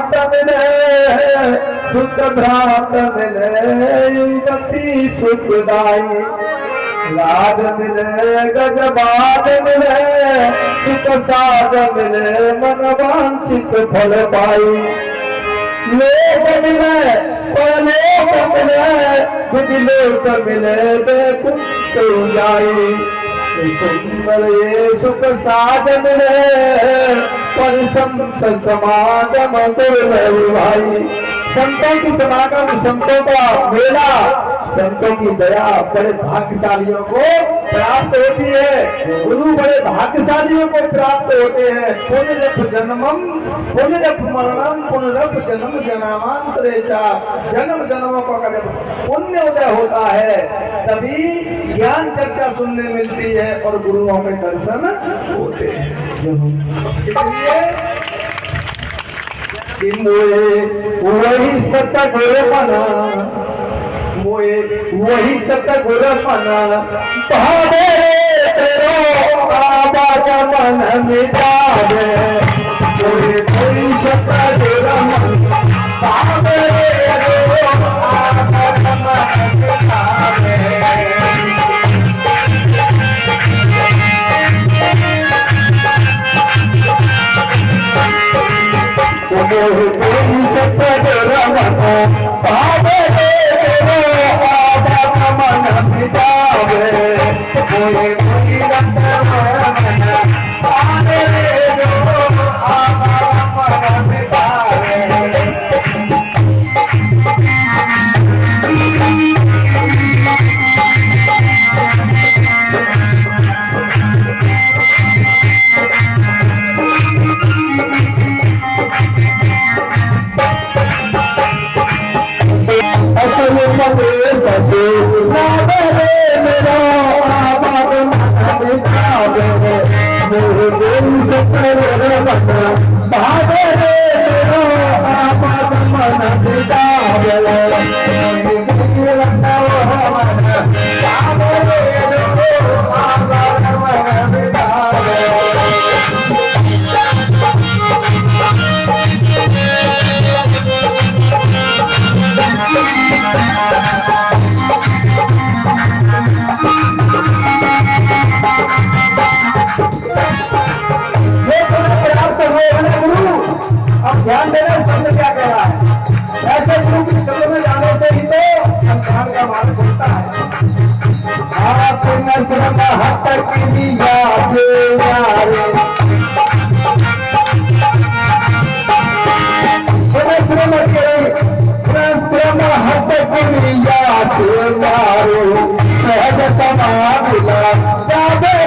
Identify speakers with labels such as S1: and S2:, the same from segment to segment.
S1: भ्रांत मिले सुख भ्रांत मिले युवती सुखदाई लाज मिले गजबाज मिले सुख साज मिले मन वांछित फल पाई लोक मिले परलोक मिले बुद्धिलोक मिले बेकुंठ जाई सुंदर ये सुख साज मिले पर संत समागम दुर्लभ भाई संतों की समागम संतों का मेला संतों की दया बड़े भाग्यशालियों को प्राप्त होती है गुरु बड़े भाग्यशालियों को प्राप्त होते हैं पुनरप जन्मम पुनरप मरणम पुनरप जन्म जन्मांतरे चा जन्म जन्मों का कभी पुण्य उदय होता है तभी ज्ञान चर्चा सुनने मिलती है और गुरुओं के दर्शन होते हैं इसलिए कि मोए वही सतगुरु बना मोए वही सतगुर मना भावे तेरो आवाज मन मिटावे मोए वही सतगुर मना भावे तेरो आवाज मन मिटावे मोए वही सतगुर मना भावे ध्यान देना शब्द क्या कह रहा है ऐसे गुरु की शब्द में जाने से ही तो संसार का मार्ग खुलता है आप नस्र महत्तर की लिया से यारे नस्र महत्तर की लिया से यारे सहज समाधिला जाबे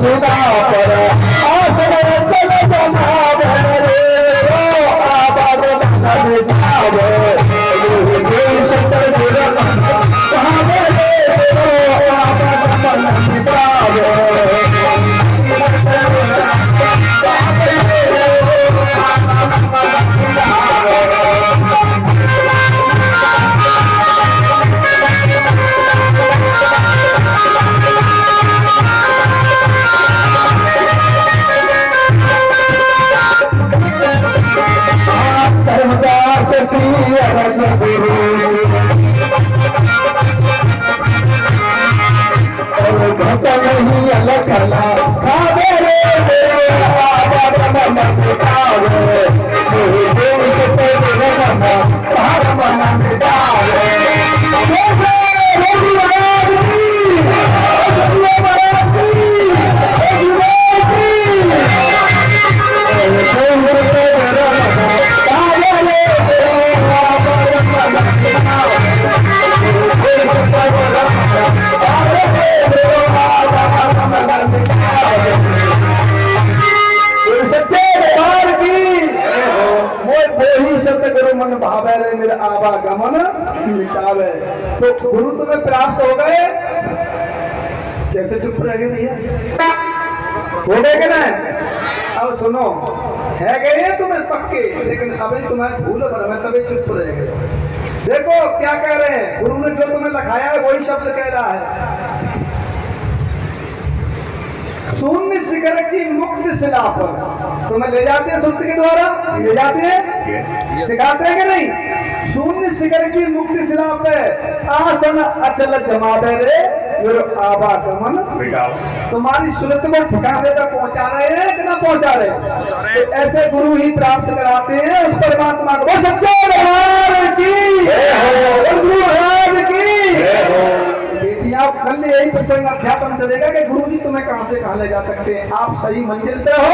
S1: सुधा पर आश्रय चल जमावे रे ओ आबा मन बितावे शंकर गुरु कहावे रे ओ आबा मन बितावे नहीं अलग कला खावे रे मन बितावे देश पे मन बाहर मन बितावे मन भावे रे मेरा आवागमन मिटावे। तो गुरु तुम्हें प्राप्त हो गए, कैसे चुप रह गए भैया? हो गए कि नहीं? अब सुनो, है गए तुम्हें पक्के, लेकिन अभी तुम्हें भूल भर में तभी चुप रह गए। देखो क्या कह रहे हैं, गुरु ने जो तुम्हें लिखाया है वही शब्द कह रहा है। शून्य शिखर की मुक्त शिला पर तुम्हें ले जाते हैं, सुर्त के द्वारा ले जाते हैं, सिखाते हैं कि नहीं? शून्य शिखर की मुक्त शिला पे आसन अचल जमावे रे आवागमन तुम्हारी सुरत को ठिकाने तक पहुंचा रहे हैं कि ना पहुंचा रहे? तो ऐसे गुरु ही प्राप्त कराते हैं उस परमात्मा को। वो सच्चे भगवान की, गुरु महाराज की। आप कल यही प्रसंग अध्यापन चलेगा कि गुरुजी तुम्हें कहां से कहां ले जा सकते हैं। आप सही मंजिल पे हो।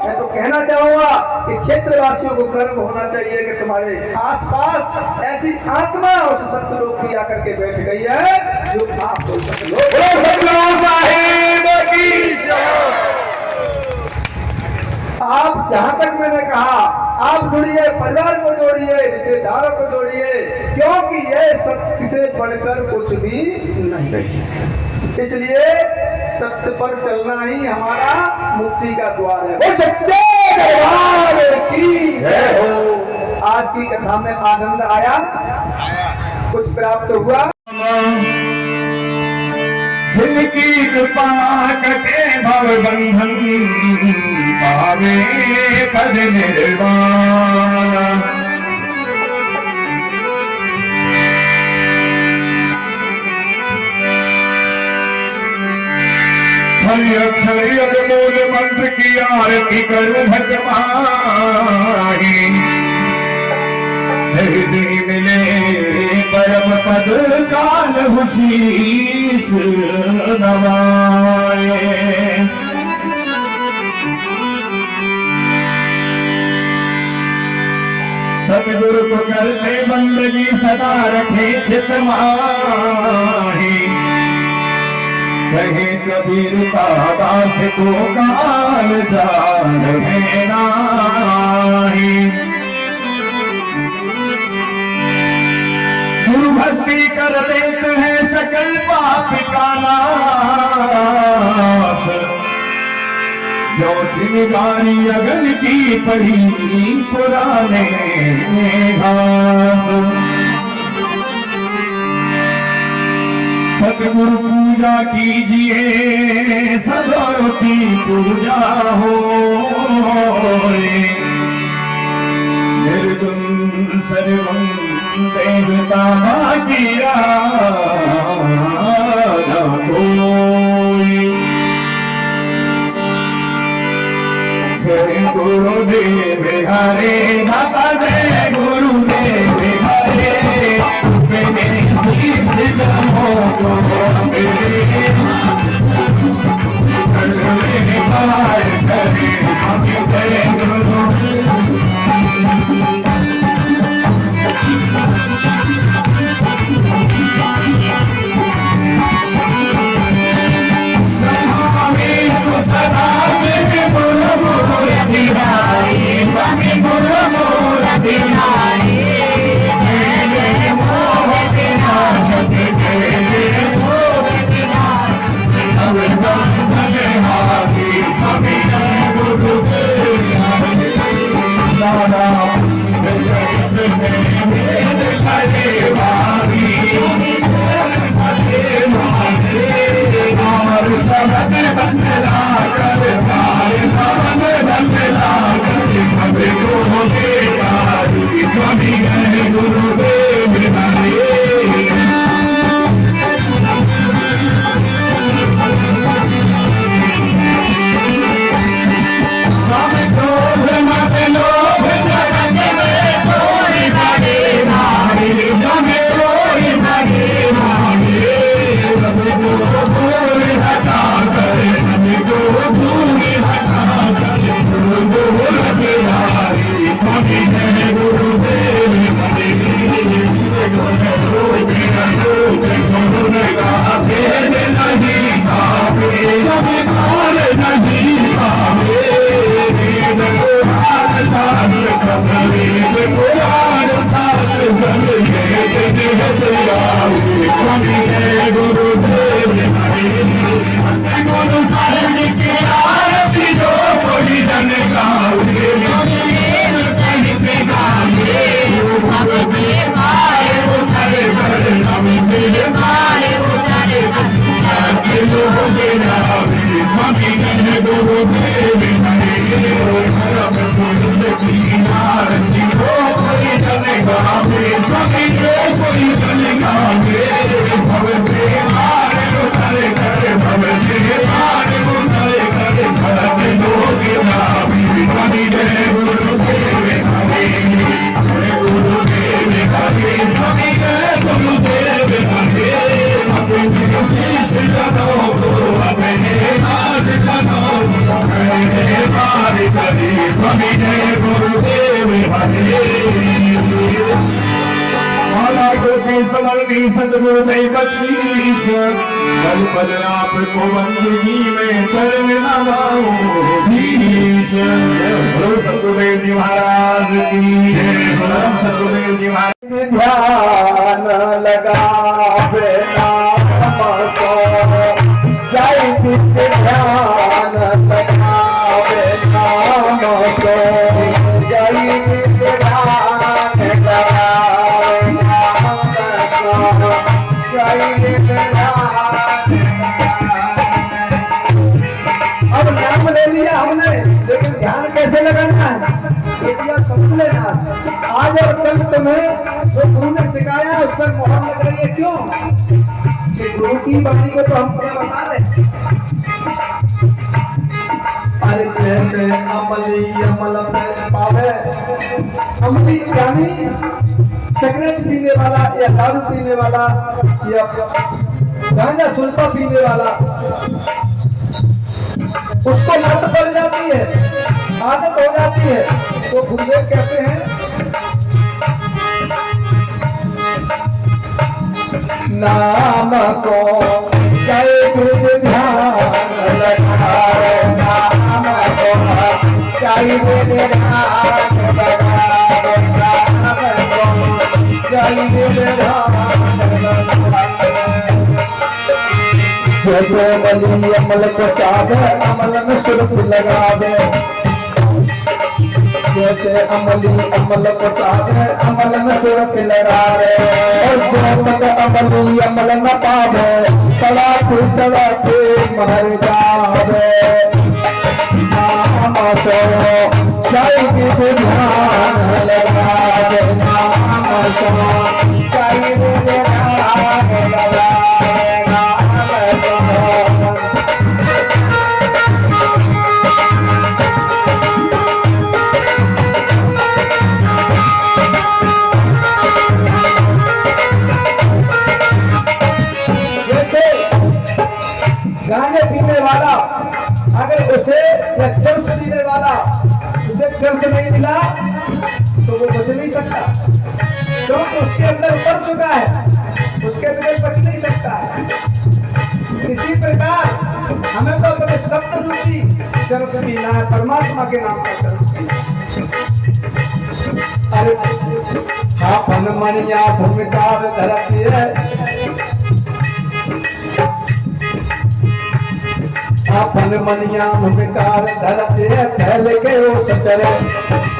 S1: मैं तो कहना चाहूंगा कि क्षेत्रवासियों को गर्व होना चाहिए कि तुम्हारे आसपास ऐसी आत्मा उस सतलोक की आकर के बैठ गई है जो आप आप जहां तक मैंने कहा, आप जुड़िए, परिवार को जोड़िए, रिश्तेदारों को जोड़िए, क्योंकि यह सत्य से बढ़कर कुछ भी नहीं। इसलिए सत्य पर चलना ही हमारा मुक्ति का द्वार है। वो सच्चे दरबार की जय हो। आज की कथा में आनंद आया, कुछ प्राप्त हुआ। जिनकी कृपा कटे भव बंधन पावे पद निर्वाण। क्षण मूल मंत्र की आरती करूं भगवानी, सही मिले परम पद काल हुशीस नवाए। सतगुरु को करते बंदगी सदा रखे चित माही। कहे कबीर का दास को काल जान है नाही। गुरु भक्ति कर देते हैं सकल पाप का नाश। जो चिंगारी अगन की पड़ी पुराने घास। सतगुरु पूजा कीजिए सदों की पूजा हो। निर्गुण सर्वं देवता बाकिया कोई। जय गुरुदेव हरे माता जय गुरुदेव हरे। मैंने शीश जमो को मेरे बार करे हम जय गुरु। विष्णु
S2: का भेद नहीं पावे, सब काल नहीं पावे। वेद पुराण शास्त्र सब वेद पुराण शास्त्र सब वेद निहत गावे। स्वामी जय गुरुदेव हरे, गुरु साहिब की आरती जो कोई जन गावे। स्वामी जय गुरुदेव आरती को कोई जन गावे। स्वामी जय कोई जन गावे। भव से हार उतरे करे, भव से हार उतरे करे, सब लोग गावे। स्वामी जय गुरुदेव हरे, जय गुरुदेव हरे। स्वामी जय गुरुदेव हरे, अपने शीश जनो को अपने हाथ जनो अपने बार करे। स्वामी जय गुरुदेव हरे। माला को भी समर्पी सदगुरुदेव बख्शीश, पल पल आपको बंदगी में चरण नवाओ शीश। बोलो सतगुरुदेव जी महाराज की जय। बोलो सतगुरुदेव जी महाराज।
S1: ध्यान लगावे नाम सो, जय विद्य ध्यान लगावे नाम सो, जय विद्य ध्यान लगावे नाम सो, जय विद्य ध्यान। अब नाम ले लिया हमने, लेकिन ध्यान कैसे लगाना है ये समझ लेना। आज और कल तुम्हें जो गुरु ने सिखाया उस पर मोहर लग रही है। क्यों? कि गुरु की बाणी को तो हम तुम्हें बता रहे। अरे जैसे अमली अमल में पावे, अमली यानी सिगरेट पीने वाला या दारू पीने वाला या गांजा सुल्फा पीने वाला, उसको लत पड़ जाती है, आदत हो जाती है। तो गुरुदेव कहते हैं नाम को जय गुरु ध्यान लगाए, नाम को जय गुरु ध्यान लगाए, नाम को जय गुरु ध्यान लगाए। जैसे बली अमल को चाहे, अमल में सुरत लगावे। जैसे अमली अमल को चाहे, अमल में सुरत लगावे। और जो अमली अमल न पावे, तड़ा टूटवा के मर जावे। नाम सो जय विद्य ध्यान लगावे, नाम सो जय विद्य ध्यान लगावे। गाने पीने वाला अगर उसे या चर्च पीने वाला उसे चर्च नहीं मिला तो वो बच नहीं सकता, क्योंकि उसके अंदर उतर चुका है, उसके बिना बच नहीं सकता। इसी प्रकार हमें तो अपने शब्द रूपी चर्च पीना है, परमात्मा के नाम का चर्च पीना। अरे हाँ फन मनिया भूमिकार धरती है, अपन मनिया भूमिकार धरते फैल के ओ सचरे,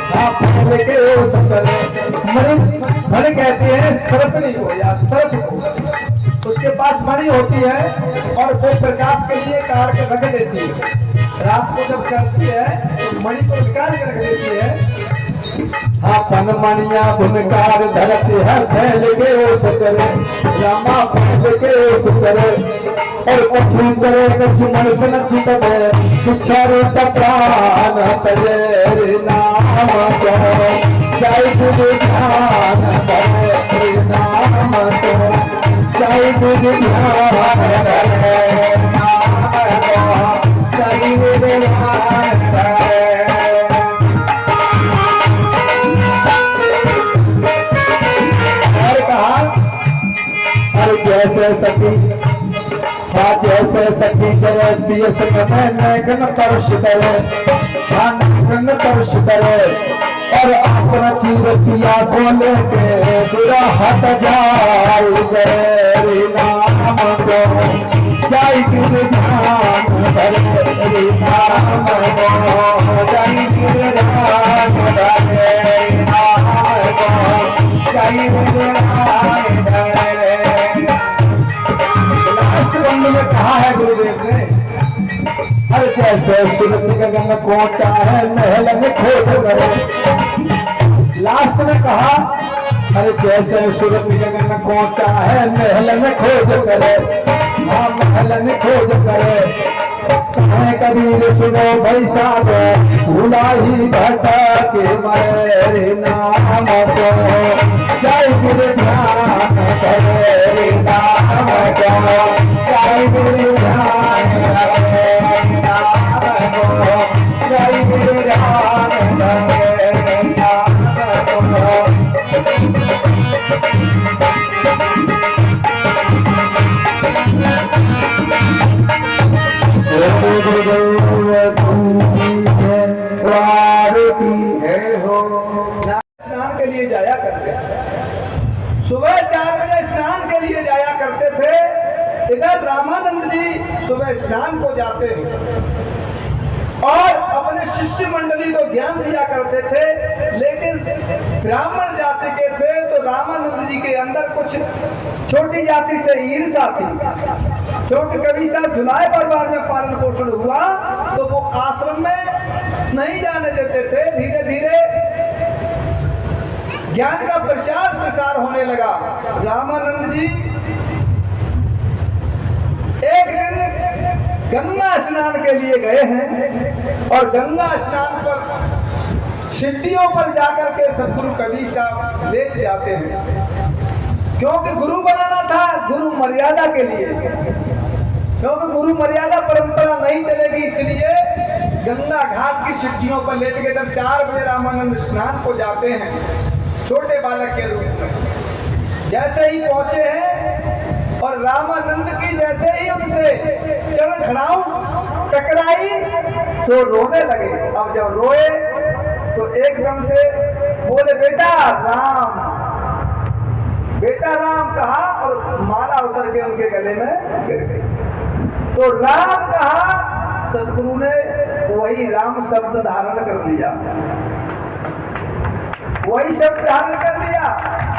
S1: फैल के ओ सचरे। मणि कहते हैं सर्पणी को या सर्प को, उसके पास मणि होती है और वो प्रकाश के लिए कार के रख देती है। रात को जब करती है तो मणि को निकाल के रख देती है। अपन मनिया भूमिकार धरती है फैल के ओ सचरे, रामा फैल के ओ सचरे। और कुछ करे कुछ मन बन चितवे, कुछारे प्राण तले नाम को जय गुरु ध्यान करे, नाम को जय गुरु ध्यान करे, नाम को जय गुरु ध्यान करे। और कहा अरे जैसे सती हाँ जैसे सखी करे पिय संग में नैगन परश करे, हाँ नैगन परश करे और अपना चीर पिया बोले के बुरा हट जाए रे नाम को जाई गिर ध्यान धरे नाम को जाई गिर ध्यान धरे नाम को जाई गिर ध्यान धरे। लास्ट बंद में कहा है गुरुदेव ने, अरे जैसे सूरज गगन को चाहे महल में खोज करे। लास्ट में कहा अरे जैसे सूरज गगन को चाहे महल में खोज करे, हाँ महल में खोज करे। कबीर सुनो भाई साहब भूला ही भटक मरे नाम को जय गुरु ध्यान करे नाम को जय गुरु ध्यान करे नाम को जय गुरु ध्यान करे नाम को।
S3: स्नान के लिए जाया करते, सुबह 4 बजे स्नान के लिए जाया करते थे। इधर रामानंद जी सुबह स्नान को जाते और अपने शिष्य मंडली को ज्ञान दिया करते थे, लेकिन ब्राह्मण जाति के थे तो रामानंद जी के अंदर कुछ छोटी जाति से ईर्ष्या थी। क्योंकि कभी साहब जुलाई परिवार में पालन पोषण हुआ तो वो आश्रम में नहीं जाने देते थे। धीरे धीरे ज्ञान का प्रचार प्रसार होने लगा। रामानंद जी एक दिन गंगा स्नान के लिए गए हैं और गंगा स्नान पर सीढ़ियों पर जाकर के सदगुरु कबीर साहब लेट जाते हैं, क्योंकि गुरु बनाना था, गुरु मर्यादा के लिए, क्योंकि गुरु मर्यादा परंपरा नहीं चलेगी, इसलिए गंगा घाट की सीढ़ियों पर लेट के जब 4 बजे रामानंद स्नान को जाते हैं छोटे बालक के रूप में। जैसे ही पहुंचे हैं और रामानंद की जैसे ही उनसे चरण खड़ाऊ टकराई तो रोने लगे। अब जब रोए तो एकदम से बोले बेटा राम, बेटा राम कहा और माला उतर के उनके गले में गिर गई। तो राम कहा, सदगुरु ने वही राम शब्द धारण कर लिया, वही शब्द धारण कर लिया।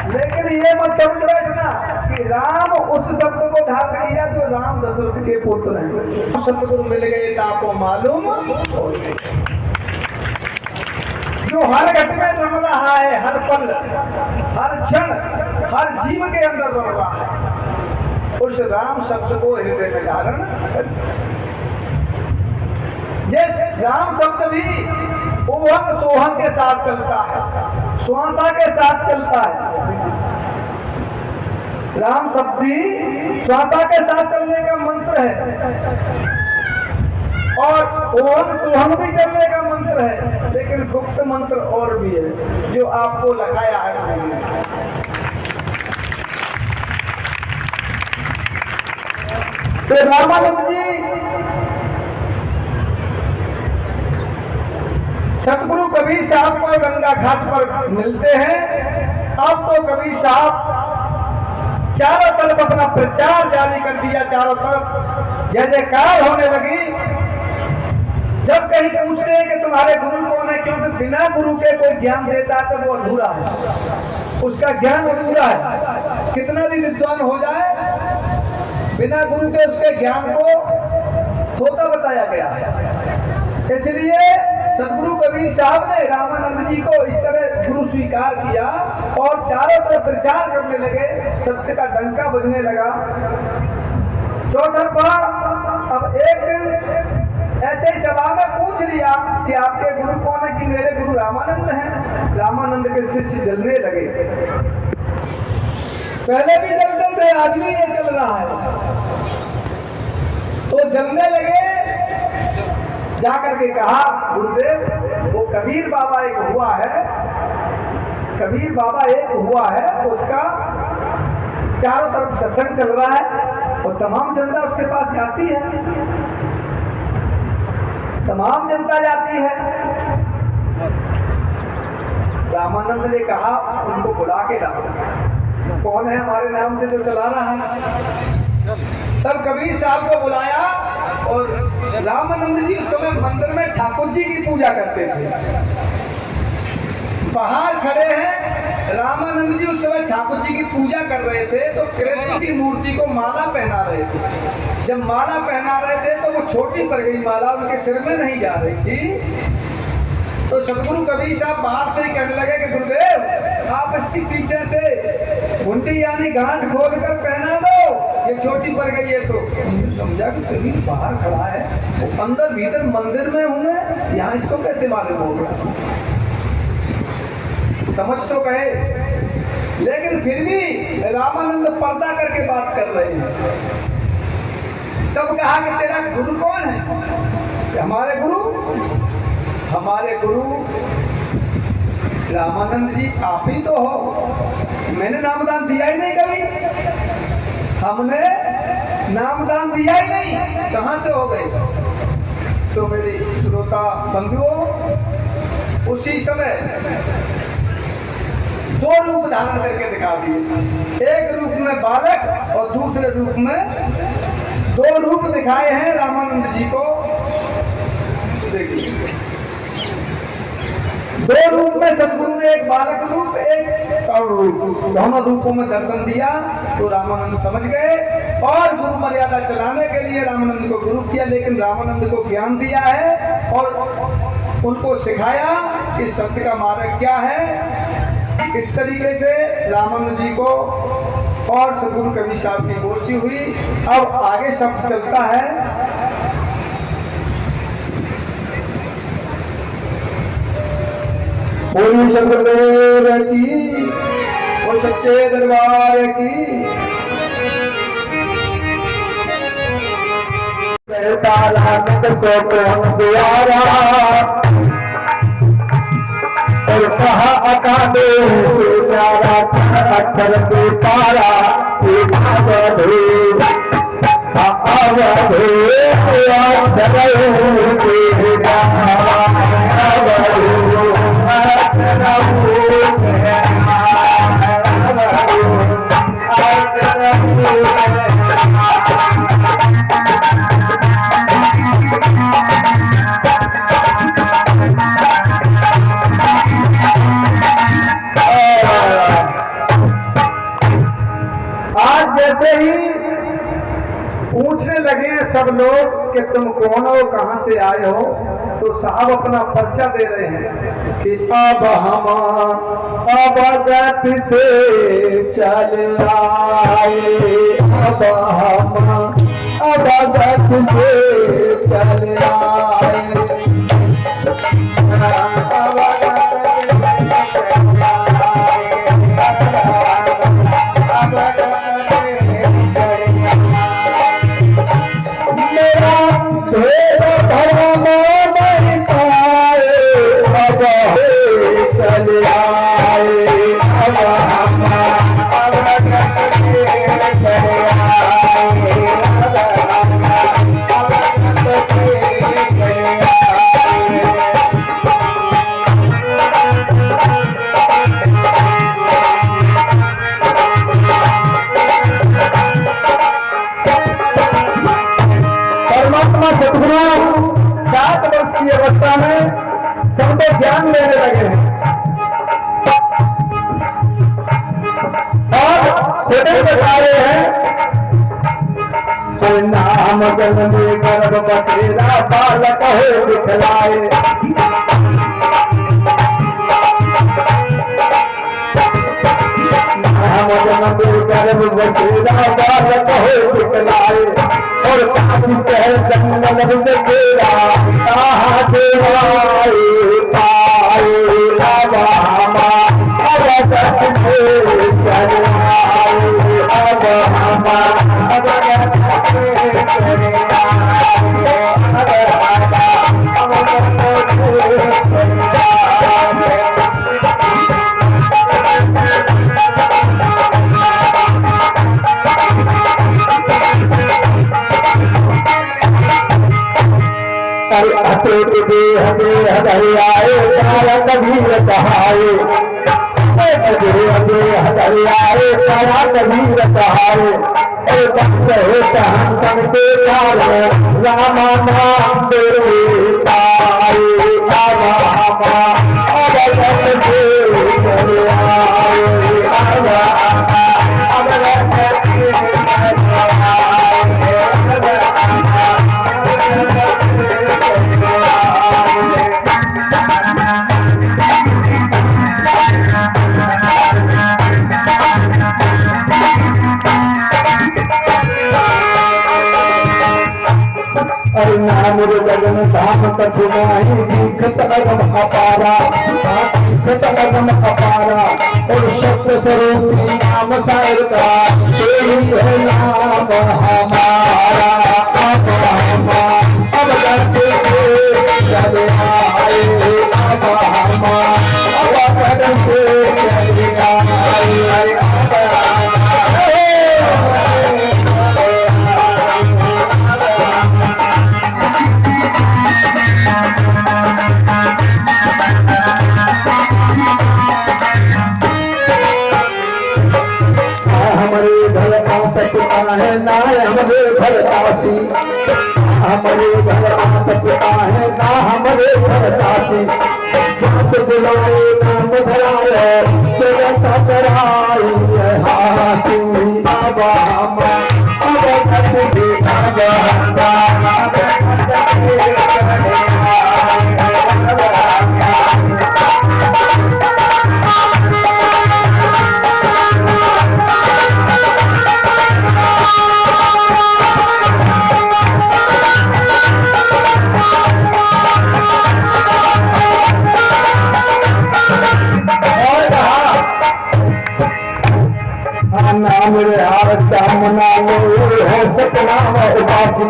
S3: लेकिन ये मत समझ बैठना कि राम उस शब्द को धारण किया जो राम दशरथ के पुत्र हैं। सदगुरु मिल गए ताको मालूम हो गए। जो हर घट में रम रहा है, हर पल, हर क्षण, हर जीव के अंदर रम रहा है, उस राम शब्द को हृदय में धारण कर। ये राम शब्द भी उभंग सोहंग के साथ चलता है, श्वासा के साथ चलता है। राम शब्द भी श्वासा के साथ चलने का मंत्र है और ओम सोहंग भी चलने का मंत्र है, लेकिन गुप्त मंत्र और भी है जो आपको लिखाया है। तो रामानंद जी सदगुरु कबीर साहब को गंगा घाट पर मिलते हैं। अब तो कबीर साहब चारों तरफ अपना प्रचार जारी कर दिया, चारों तरफ जय जयकार होने लगी। जब कहीं पूछते हैं कि तुम्हारे गुरु कौन है, क्योंकि बिना गुरु के कोई ज्ञान देता है तो वो अधूरा है, उसका ज्ञान अधूरा है। कितना भी विद्वान हो जाए, बिना गुरु के उसके ज्ञान को थोड़ा बताया गया है। इसलिए सदगुरु कबीर साहब ने रामानंद जी को इस तरह गुरु स्वीकार किया और चारों तरफ प्रचार करने लगे, सत्य का डंका बजने लगा। चौतरफा अब एक दिन ऐसे ही सभा में पूछ लिया कि आपके गुरु कौन है, कि मेरे गुरु रामानंद हैं। रामानंद के शिष्य जलने लगे, पहले भी जलते थे, आज भी ये चल रहा है। तो जलने लगे, जाकर के कहा गुरुदेव वो कबीर बाबा एक हुआ है, कबीर बाबा एक हुआ है, उसका चारों तरफ सत्संग चल रहा है, और तमाम जनता उसके पास जाती है, तमाम जनता जाती है। रामानंद ने कहा उनको बुला के लाओ, कौन है हमारे नाम से जो चला रहा है। तब कबीर साहब को बुलाया और रामानंद जी उस समय मंदिर में ठाकुर जी की पूजा करते थे। बाहर खड़े हैं, रामानंद जी उस समय ठाकुर जी की पूजा कर रहे थे तो कृष्ण की मूर्ति को माला पहना रहे थे। जब माला पहना रहे थे तो वो छोटी पड़ गई माला, उनके सिर में नहीं जा रही थी। तो सतगुरु कबीर साहब बाहर से ही कहने लगे कि गुरुदेव आप इसकी पीछे से घुंटी यानी गांठ खोल कर पहना दो, ये छोटी पड़ गई है। तो समझा कि कबीर बाहर खड़ा है, वो अंदर भीतर मंदिर में हूं मैं, यहाँ इसको कैसे मालूम होगा। समझ तो गए, लेकिन फिर भी रामानंद पर्दा करके बात कर रहे हैं। तब कहा कि तेरा गुरु कौन है। हमारे गुरु रामानंद जी आप ही तो हो। मैंने नामदान दिया ही नहीं कभी, हमने नामदान दिया ही नहीं, कहां से हो गए। तो मेरी श्रोता बंधुओं, उसी समय दो रूप धारण करके दिखा दिए, एक रूप में बालक और दूसरे रूप में, दो रूप दिखाए हैं रामानंद जी को। देखिए दो रूप में सदगुरु ने एक बालक रूप एक और रूप, दोनों रूपों में दर्शन दिया। तो रामानंद समझ गए और गुरु मर्यादा चलाने के लिए रामानंद को गुरु किया, लेकिन रामानंद को ज्ञान दिया है और उनको सिखाया कि सत्य का मार्ग क्या है। इस तरीके से रामानंद जी को और सदगुरु कबीर साहब की गोष्ठी हुई। अब आगे शब्द चलता है। बोली शंकरदेव की, वो सच्चे दरबार की।
S1: और कहा अकादे से प्यारा अक्षर के पारा जैसे ही पूछने लगे सब लोग कि तुम कौन हो, कहां से आए हो, तो साहब अपना परिचय दे रहे हैं कि अब हम अवगत से चल आए, अब हम अवगत से चल आए। सतगुरु 7 वर्ष की अवस्था में सबको ज्ञान लेने लगे हैं और छोटे बता रहे हैं। कोई नाम जन्मे गर्भ बसेरा बालक हो दिखलाए, नाम जन्मे गर्भ बसेरा बालक हो दिखलाए। और काफी शहर जंगल में तेरा कहा देवाए पाए, अब हम अवगत से चल आए, अब हम अवगत से चल आए, अब हम अरे अतुल देह देह दरियाए सारा कबीर कहाए, देह देह दरियाए सारा कबीर कहाए। अरे भक्त होता हम सबके काले रामा नाम तेरे पाए, रामा अब भक्त से चले आए, अब भक्त से अरे नाम गगन धाम कठुनाई दीखत अगम अपारा, दीखत अगम अपारा। और शब्द स्वरूपी नाम सार का तेरी है नाम हमारा, अब करते चले आए, अब करते चले आए। है ना हमारे घर काशी, हमारे घर पिता है ना हमारे घर काशी। जब बुलाए नाम धराए जगत कराई हासी, बाबा नाम रे मना लो है सतनाम उपासी।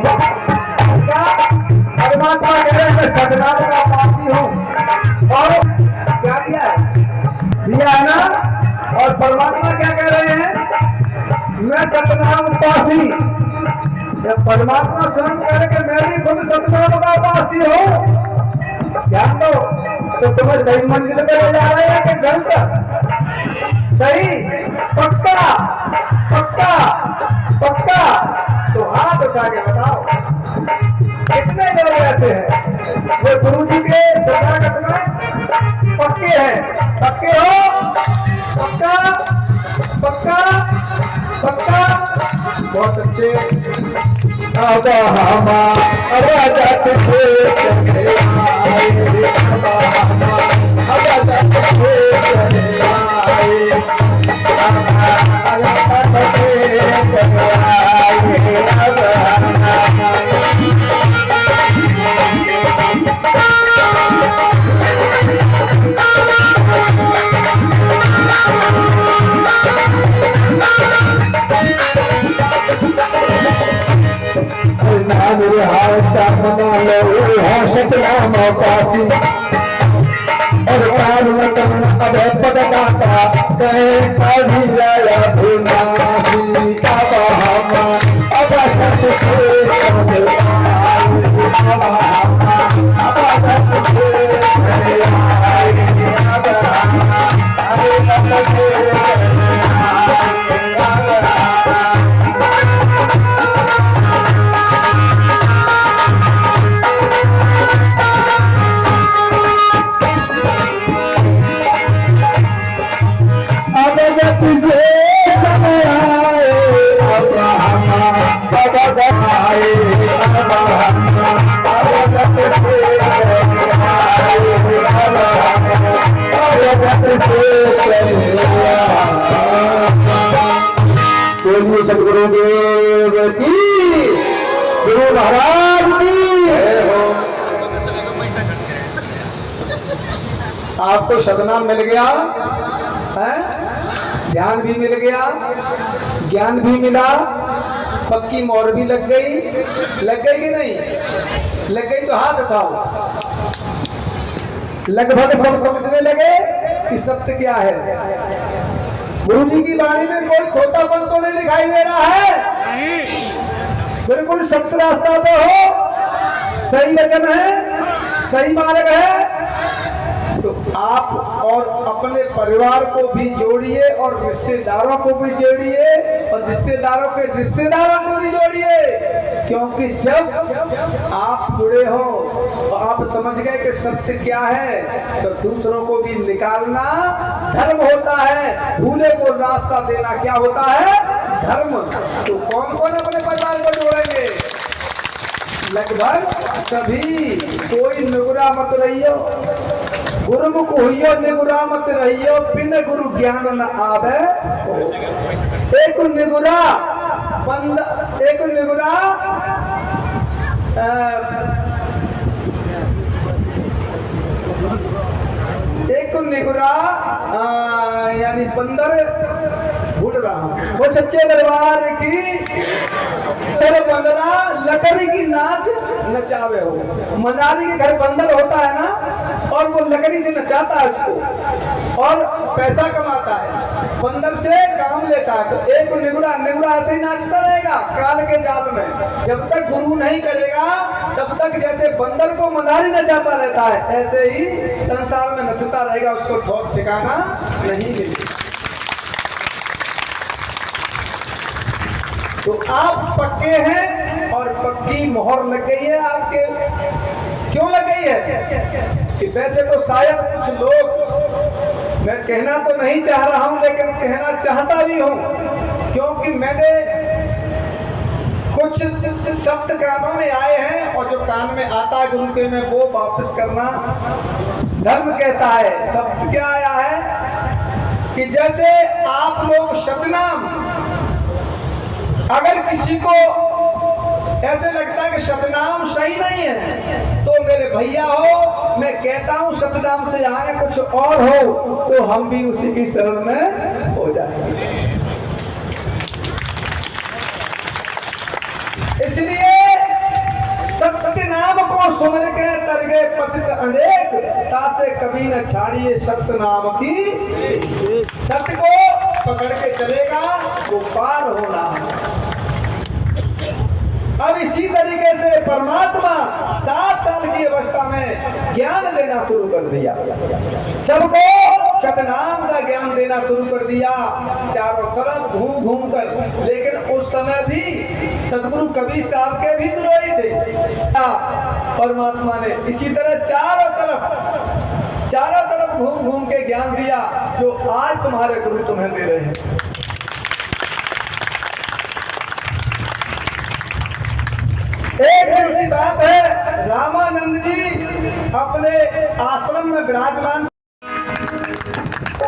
S1: परमात्मा कह रहे मैं सतनाम का उपासी हूँ, और क्या दिया है ना। और परमात्मा क्या कह रहे हैं, मैं सतनाम उपासी। जब परमात्मा स्वयं कह रहे कि मैं भी खुद सतनाम का उपासी हूँ, ध्यान दो। तो तुम्हें सही मंजिल पे ले जा रहे हैं कि गलत? सही, पक्का पक्का पक्का। तो हाथ उठा के बताओ कितने लोग ऐसे हैं वो गुरु जी के शरणागत में पक्के हैं? पक्के हो? पक्का पक्का पक्का, बहुत अच्छे। अब मेरे हाथ चाहना लो है सतनाम उपासी। और काल वतन अब पद दाता कहे काली राया भुनासी, बाबा अब बोलिए सदगुरुदेव की, गुरु महाराज की। आपको सतनाम मिल गया है, ध्यान भी मिल गया, ज्ञान भी मिला, पक्की मोहर भी लग गई कि नहीं लग गई? तो हाथ उठाओ। लगभग सब समझने लगे कि सत्य क्या है। गुरु जी की वाणी में कोई खोटापन तो नहीं दिखाई दे रहा है, बिल्कुल सत्य रास्ता पे हो,
S3: सही वचन है, सही मार्ग है, तो आप और अपने परिवार को भी जोड़िए और रिश्तेदारों को भी जोड़िए और रिश्तेदारों के रिश्तेदारों को भी जोड़िए। क्योंकि जब आप जुड़े हो तो आप समझ गए कि सत्य क्या है, तो दूसरों को भी निकालना धर्म होता है, भूले को रास्ता देना क्या होता है, धर्म। तो कौन कौन अपने परिवार को जोड़ेंगे? लगभग सभी। कोई निगुरा मत रहियो, गुरुमुख हुइयो निगुरा मत रहियो, बिन गुरु ज्ञान न आवे। एक निगुरा यानी बंदर भूल रहा हूं, वो सच्चे दरबार की तेरे बंदरा लकड़ी की नाच नचावे हो। मनाली के घर बंदर होता है ना, और वो लकड़ी से नचाता है उसको और पैसा कमाता है, बंदर से काम लेता है। तो एक निगुरा ऐसे ही नाचता रहेगा काल के जाल में, जब तक गुरु नहीं करेगा तब तक जैसे बंदर को मनाली नचाता रहता है, ऐसे ही संसार में नचता रहेगा, उसको ठोक ठिकाना नहीं मिलेगा। तो आप पक्के हैं और पक्की मोहर लग गई है आपके। क्यों लग गई है? कि वैसे तो शायद कुछ लोग, मैं कहना तो नहीं चाह रहा हूं लेकिन कहना चाहता भी हूं, क्योंकि मैंने कुछ शब्द कानों में आए हैं और जो कान में आता है गुरु के में वो वापस करना धर्म कहता है। शब्द क्या आया है कि जैसे आप लोग सतनाम, अगर किसी को ऐसे लगता है कि सतनाम सही नहीं है तो मेरे भैया हो, मैं कहता हूं सतनाम से आगे कुछ और हो तो हम भी उसी की शरण में हो जाएंगे। इसलिए सत्य नाम को सुन के तरगे पतित अनेक, तासे कभी न छाड़िए सत्य नाम की। सत्य को पकड़ के चलेगा वो पार होना। अब इसी तरीके से परमात्मा 7 साल की अवस्था में ज्ञान देना शुरू कर दिया, सबको सतनाम का ज्ञान देना शुरू कर दिया, चारों तरफ घूम घूम कर। लेकिन उस समय भी सतगुरु कबीर साहब के भी द्रोही थे। परमात्मा ने इसी तरह चारों तरफ घूम घूम के ज्ञान दिया जो आज तुम्हारे गुरु तुम्हें दे रहे हैं। एक दिन की बात है, रामानंद जी अपने आश्रम में विराजमान।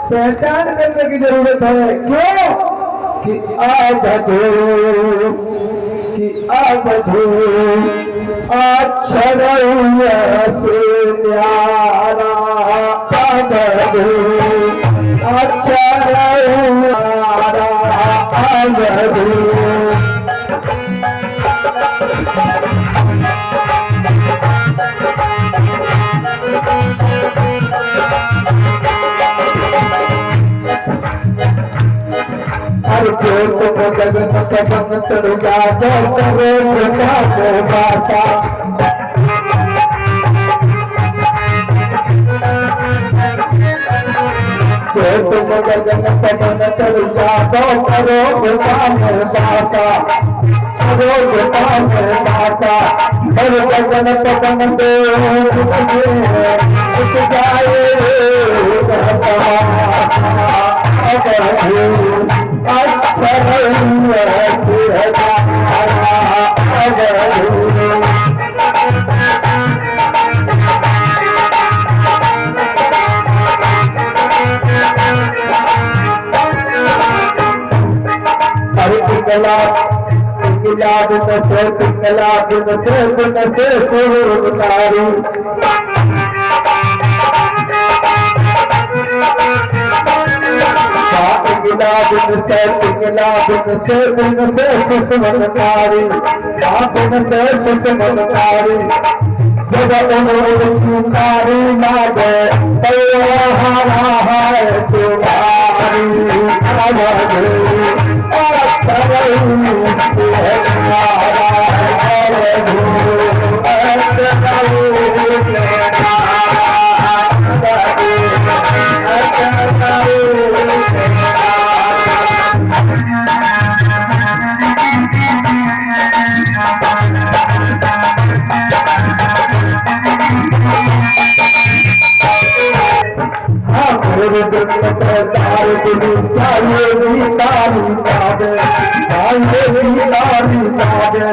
S1: पहचान करने की जरूरत है। क्यों? कि अक्षर से न्यारा जगन कदम चढ़ा सरे बासा जगन कदम चढ़ा करो बासा जगन कदम दे गुरु चाहिए भी तारी बाजे चाहिए भी तारी बाजे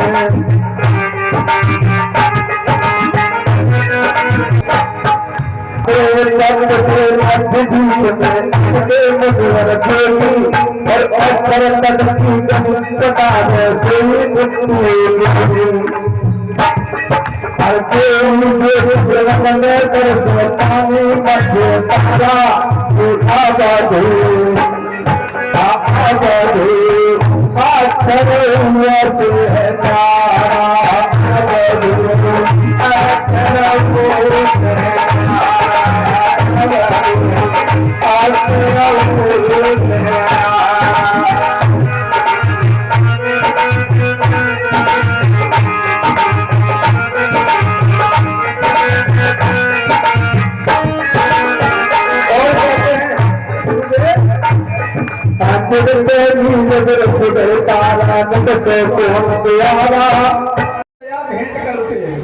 S3: भेंट करते हैं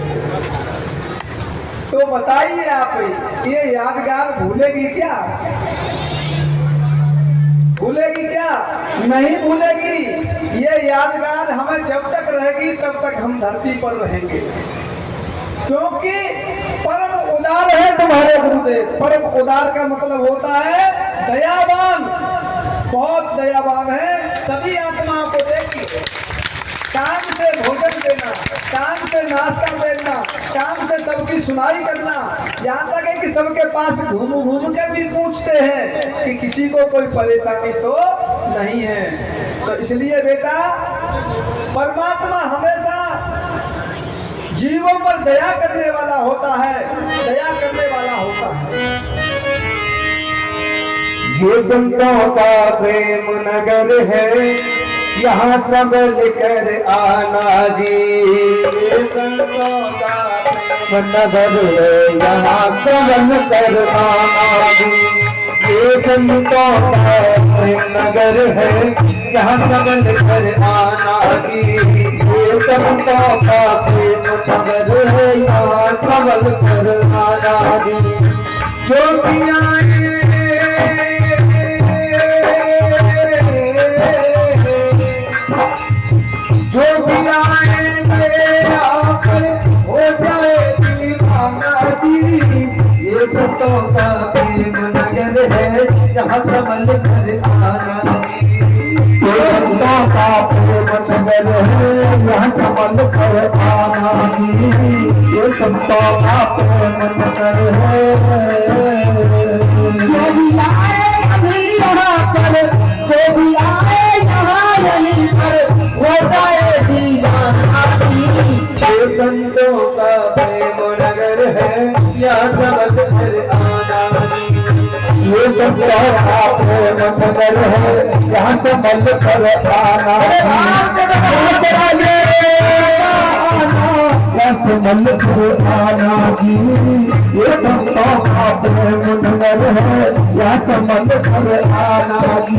S3: तो बताइए आप ये यादगार भूलेगी क्या? भूलेगी क्या? नहीं भूलेगी। ये यादगार हमें जब तक रहेगी तब तक हम धरती पर रहेंगे, क्योंकि परम उदार है तुम्हारे गुरुदेव। परम उदार का मतलब होता है दयावान, बहुत दयावान है। सभी आत्माओं को देखिए, काम से भोजन देना, काम से नाश्ता देना, काम से सबकी सुनाई करना, यहाँ तक है कि सबके पास घूम घूम कर भी पूछते हैं कि किसी को कोई परेशानी तो नहीं है। तो इसलिए बेटा परमात्मा हमेशा जीवों पर दया करने वाला होता है, दया करने वाला होता है।
S1: ये संतों का प्रेम नगर है, यहाँ सब लेकर आना जी। ये संतों का प्रेम नगर है, यहाँ सब लेकर आना जी। ये संतों का प्रेम नगर है, यहाँ सब लेकर आना जी। ये संतों का प्रेम नगर है, यहाँ सब लेकर आना जी। जो भी आए जो भी आएंगे आकर हो जाए दीवाना जी। ये संतों का प्रेम नगर है, जहाँ संभल कर आना जी। ये संतों का प्रेम नगर है, यहाँ संभल कर आना जी। ये संतों का प्रेम नगर है। जो भी आए यहाँ पर, जो भी आए यहाँ यहीं पर हो जाए दीवाना जी। ये संतों का प्रेम नगर है, यहाँ समझ कर आना जी। ये संतों का प्रेम नगर है, यहाँ संभल कर आना जी। संभल कर आना जी। ये संतों का प्रेम नगर है, यहाँ संभल कर आना जी।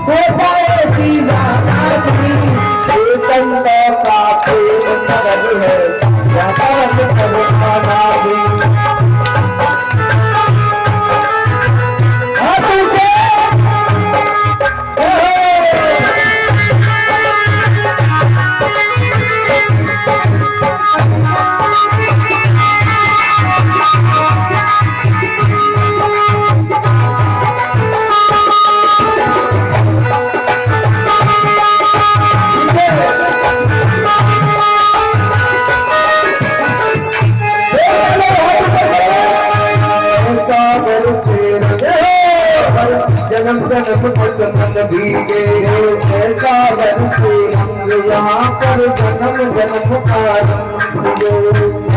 S1: भगवान की जन्म जन्म मन भीगे ऐसा बरसे रंग यहाँ पर जन्म जन्म का रंग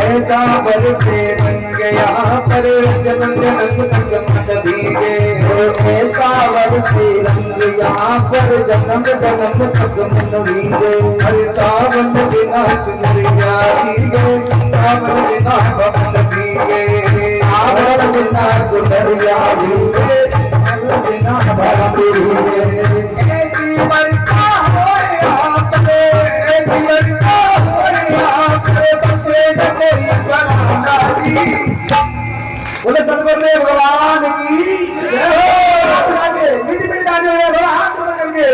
S1: ऐसा बरसे रंग यहाँ पर जन्म जन्म मन भीगे ऐसा बरसे रंग यहाँ पर जन्म जन्म मन भीगे हर सावन बिना चुनरिया भीगे सावन बिना भक्त भीगे सावन बिना चुनरिया भीगे बिना भक्त भीगे ऐसी वर्षा होए बोले सतगुरुदेव भगवान की जय हो। आगे मीठी मीठी तालियों से थोड़ा हाथ ऊपर करके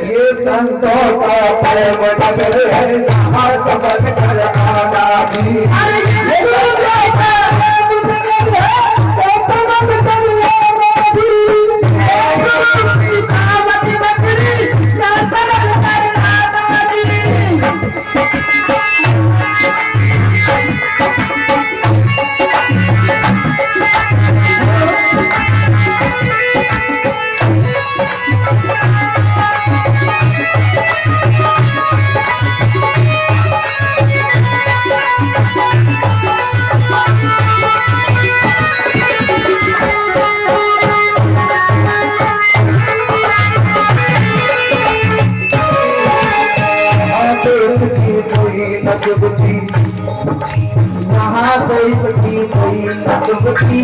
S1: ये संतों का प्रेम नगर है यहाँ समझ कर आना भी। अरे ये गुरुदेव का प्रेम नगर है तो समझ कर आना भी। गुरु सीतावती बकरी या समझ कर आना भी।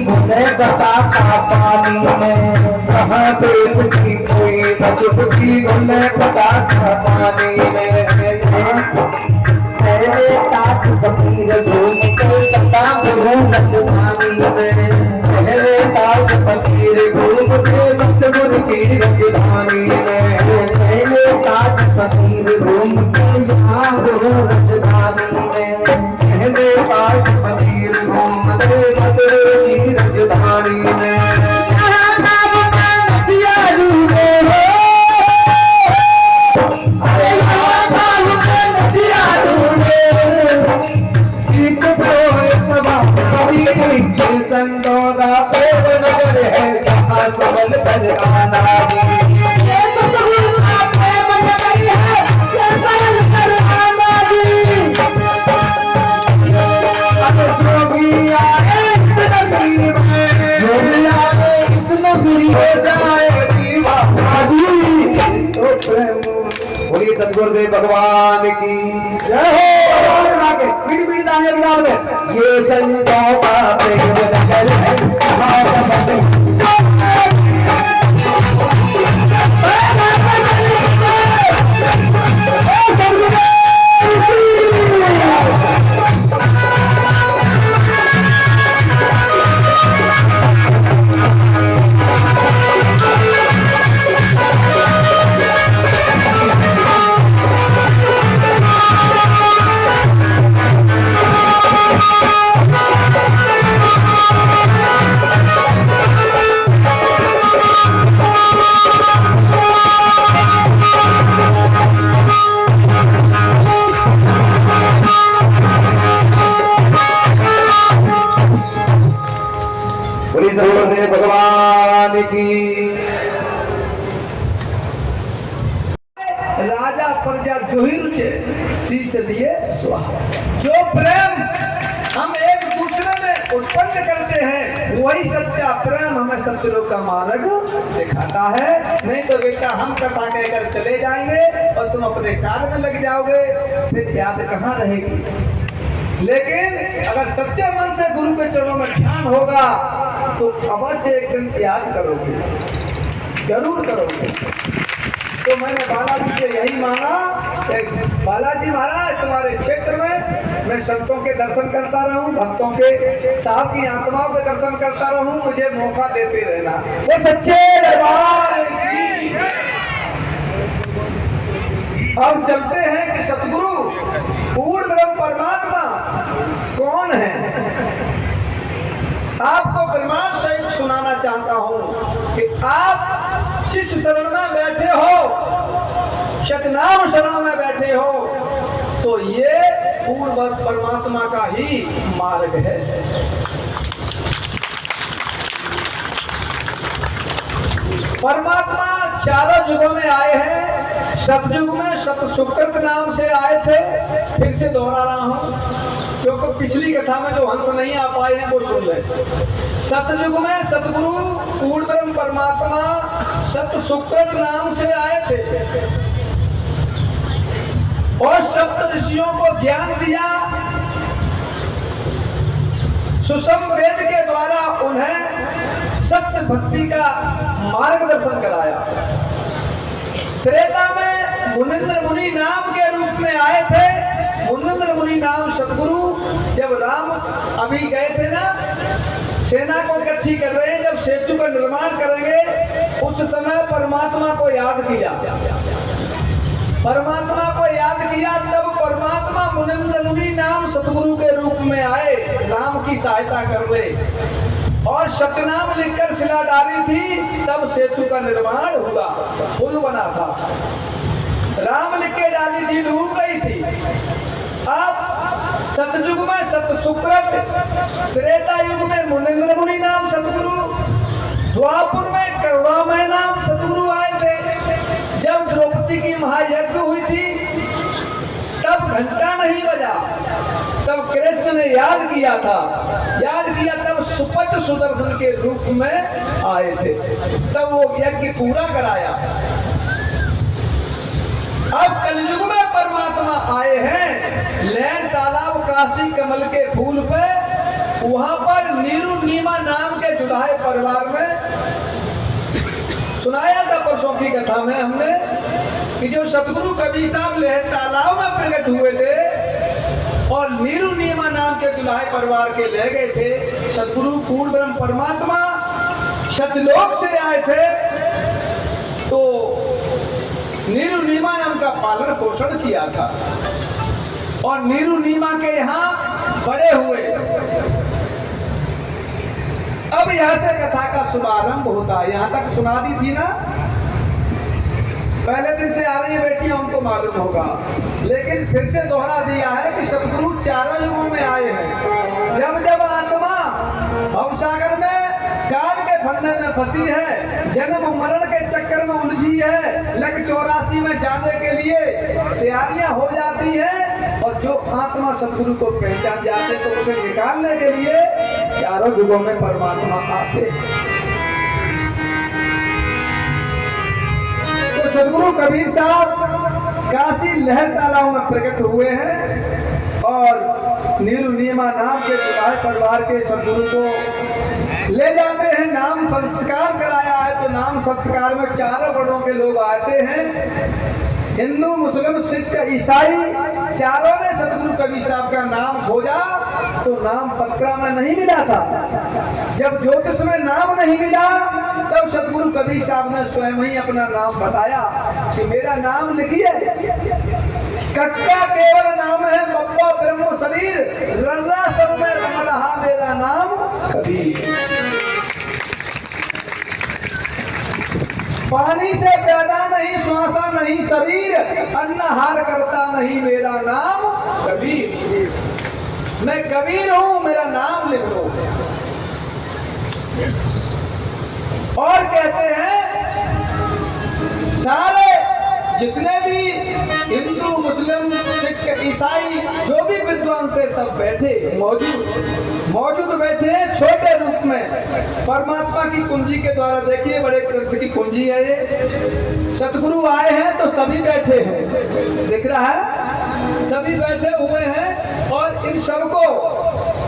S1: घुने बताता पानी में कहाँ पे उसकी कोई नचुकी घुने बताता पानी में। तेरे साथ फकीर घूमते बता घूमत धानी में। तेरे साथ फकीर घूमते सतगुरु की राजधानी में। तेरे साथ फकीर घूमते यहाँ घूमत धानी में। तेरे साथ फकीर घूमते सतगुरु की राजधानी में। संतों का प्रेम नगर है जहाँ समझ कर आना भी। ये सतगुरु का प्रेम नगर है ये समझ कर आना भी। अरे जोगी आए इस नगरी में, जोगी आए इस नगरी हो जाए दीवानी तो प्रेम। बोलिए सतगुरुदेव भगवान की जय हो। पीढ़ी पीढ़ी दाने की दाल में ये संतों का प्रेम नगर है जहाँ समझ भगवान की। राजा प्रजा जोहि रुचे शीश दिए स्वाहा। जो प्रेम हम एक दूसरे में उत्पन्न करते हैं वही सच्चा प्रेम हमें सतगुरु का मार्ग दिखाता है। नहीं तो बेटा हम कथा कहकर चले जाएंगे और तुम अपने कार्य में लग जाओगे, फिर याद कहाँ रहेगी। लेकिन अगर सच्चे मन से गुरु के चरणों में ध्यान होगा तो अवश्य एक दिन याद करोगे, जरूर करोगे। तो मैंने बालाजी से यही मांगा कि बालाजी महाराज तुम्हारे क्षेत्र में मैं संतों के दर्शन करता रहूं, भक्तों के साहब की आत्माओं के दर्शन करता रहूं, मुझे मौका देते रहना। वो सच्चे दरबार की। अब चलते हैं कि सतगुरु पूर्ण ब्रह्म परमात्मा कौन है। आपको प्रमाण सहित सुनाना चाहता हूं कि आप जिस शरण में बैठे हो, सतनाम शरण में बैठे हो, तो ये पूर्ण परमात्मा का ही मार्ग है। परमात्मा चारों युगों में आए हैं। सतयुग में सतसुकृत नाम से आए थे, फिर से दोहरा रहा हूं क्योंकि पिछली कथा में जो हंस नहीं आ पाए हैं वो सुन ले। सतयुग में सतगुरु पूर्ण ब्रह्म परमात्मा सतसुकृत नाम से आए थे और सप्त ऋषियों को ज्ञान दिया। सुषम वेद के द्वारा उन्हें सत्य भक्ति का मार्गदर्शन कराया। त्रेता में मुनिंद्र मुनि नाम के रूप में आए थे। मुनिंद्र मुनि नाम सतगुरु जब राम अभी गए थे ना
S3: सेना को इकट्ठी कर रहे हैं। जब सेतु का निर्माण करेंगे उस समय परमात्मा को याद किया, परमात्मा को याद किया। तब परमात्मा मुनिंद्र मुनि नाम सतगुरु के रूप में आए, राम की सहायता कर रहे और सतनाम लिखकर शिला डाली थी। तब सेतु का निर्माण हुआ, पुल बना था। राम लिख के डाली थी, डूब गई थी। अब सतयुग में सत सुकृत, त्रेता युग में मुनिंद्र मुनि नाम सतगुरु, द्वापुर में करुणामय नाम सतगुरु आए थे। जब द्रौपदी की महायज्ञ हुई थी तब घंटा नहीं बजा, तब कृष्ण ने याद किया था, याद किया तब सुपथ सुदर्शन के रूप में आए थे, तब वो यज्ञ पूरा कराया। अब कलयुग में परमात्मा आए हैं, लैन तालाब काशी कमल के फूल पे, वहां पर नीरू नीमा नाम के जुड़ाए परिवार में सुनाया था परसों की कथा में हमने कि जो सतगुरु कबीर साहब लहर तालाब में प्रकट हुए थे और नीरू नीमा नाम के दुल्हाए परिवार के ले गए थे। सतगुरु पूर्ण ब्रह्म परमात्मा सतलोक से आए थे तो नीरू नीमा नाम का पालन पोषण किया था और नीरू नीमा के यहाँ बड़े हुए। अब यहां से कथा का शुभारंभ होता है। यहां तक सुना दी थी ना, पहले दिन से आ रही है बेटियां, उनको मालूम होगा, लेकिन फिर से दोहरा दिया है कि सतगुरु चारों युगों में आए हैं। जब जब आत्मा भवसागर में काल के फंदे में फंसी है, जन्म मरण के चक्कर में उलझी है, लग 84 में जाने के लिए तैयारियां हो जाती है और जो आत्मा सतगुरु को पहचान जाते तो उसे निकालने के लिए चारों युगों में परमात्मा आते। तो सतगुरु कबीर साहब काशी लहर तालाब में प्रकट हुए हैं और नीरू नीमा नाम के दुल्हाए परिवार के सतगुरु को ले जाते हैं। नाम संस्कार कराया है तो नाम संस्कार में चारों वर्णों के लोग आते हैं, हिंदू मुस्लिम सिख ईसाई, चारों ने सतगुरु कबीर साहब का नाम खोजा तो नाम पत्रा में नहीं मिला था। जब ज्योतिष में नाम नहीं मिला तब सतगुरु कबीर साहब ने स्वयं ही अपना नाम बताया कि मेरा नाम लिखिए। कक्का केवल नाम है, बप्पा ब्रह्म शरीर, रर्रा सब में रम रहा मेरा नाम कबीर। पानी से पैदा नहीं, श्वासा नहीं शरीर, अन्नहार करता नहीं मेरा नाम कबीर। मैं कबीर हूं, मेरा नाम लिख लो। और कहते हैं सारे जितने भी हिंदू मुस्लिम सिख ईसाई जो भी विद्वान थे सब बैठे मौजूद बैठे हैं छोटे रूप में परमात्मा की कुंजी के द्वारा। देखिए बड़े ग्रंथ की कुंजी है ये, सतगुरु आए हैं तो सभी बैठे हैं, दिख रहा है, सभी बैठे हुए हैं और इन सबको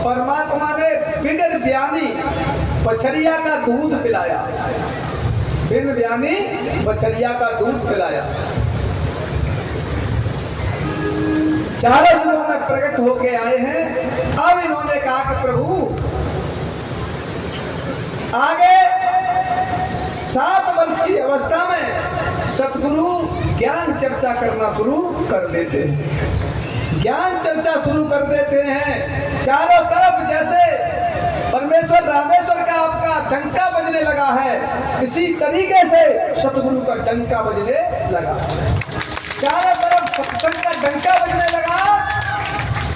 S3: परमात्मा ने बिन ज्ञानी बछड़िया का दूध पिलाया, बिन ज्ञानी बछड़िया का दूध पिलाया। चारों युगों में प्रकट होके आए हैं। अब इन्होंने कहा कि प्रभु आगे 7 वर्ष की अवस्था में सतगुरु ज्ञान चर्चा करना शुरू कर देते हैं, ज्ञान चर्चा शुरू कर देते हैं। चारों तरफ जैसे परमेश्वर रामेश्वर का आपका डंका बजने लगा है, इसी तरीके से सतगुरु का डंका बजने लगा। चारों तरफ सत्संग का डंका बजने लगा,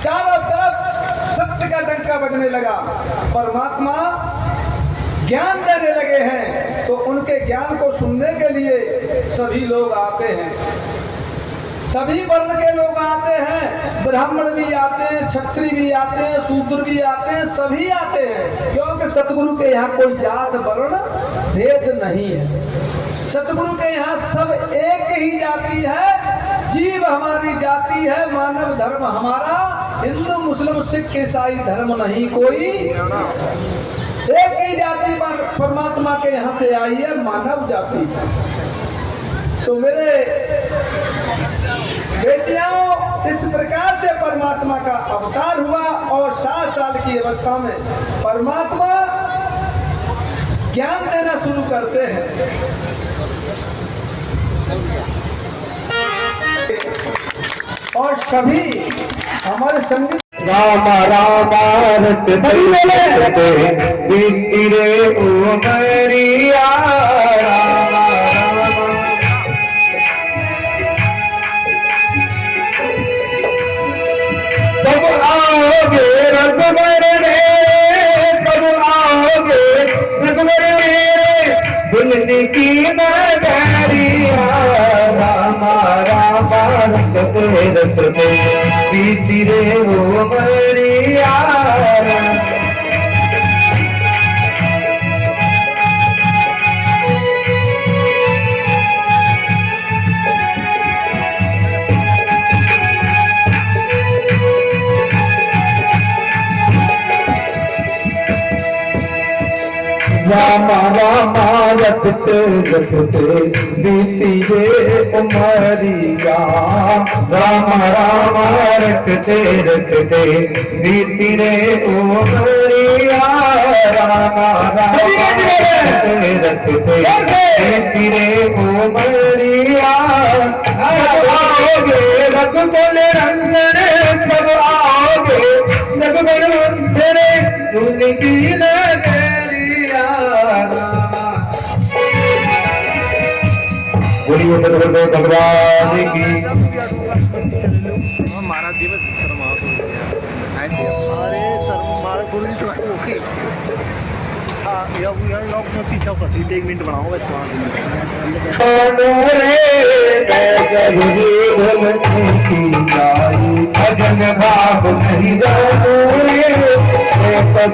S3: चारों तरफ सत्य का डंका बजने लगा। परमात्मा ज्ञान देने लगे हैं तो उनके ज्ञान को सुनने के लिए सभी लोग आते हैं, सभी वर्ण के लोग आते हैं, ब्राह्मण भी आते हैं, क्षत्रिय भी आते हैं, शूद्र भी आते हैं, सभी आते हैं, क्योंकि सतगुरु के यहाँ कोई जात वर्ण भेद नहीं है। सतगुरु के यहाँ सब एक ही जाति है, जीव हमारी जाति है, मानव धर्म हमारा, हिंदू मुस्लिम सिख ईसाई धर्म नहीं कोई, एक ही जाति परमात्मा के यहाँ से आई है, मानव जाति। तो मेरे बेटियों इस प्रकार से परमात्मा का अवतार हुआ और 7 साल की अवस्था में परमात्मा ज्ञान देना शुरू करते हैं। और सभी हमारे संगीत
S1: राम राम रट रे उमरिया राम राम तब आओगे रघुवर रे तब आओगे रघुवर मेरे दुल्हन की नगरिया राम राम रखते बीती रे उमरिया राम राम रखते रखते बीती रे उमरिया राम राम रखते रखते बीती रे उमरिया राम राम रखते रखते बीती रे उमरिया आओगे रघुकुल रंजन कब आओगे रघुकुल रंजन उनकी नगरिया बोलिए सदगुरुदेव भगवान की
S4: हमारा दिवस शर्मा ऐसे अरे सर हमारा गुरु जी तो ओके हाँ यार लोग में पीछा कर दी 1 मिनट बनाओ बस 5 मिनट भजन भाव नहीं जानो रे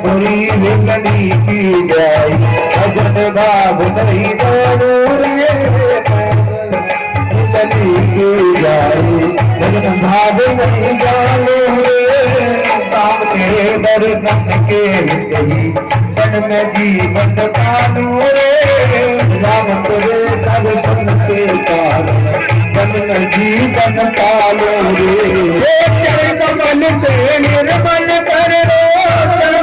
S4: बुरी विगड़ी की जाई भजन भाव नहीं जानो रे विगड़ी की जाई भजन भाव नहीं जानो रे काम के दर्शन के गई मन में जीवन पानो रे राम तेरे दर्शन के कारण मन में जीवन पालो रे कमल से निर्मल कर दो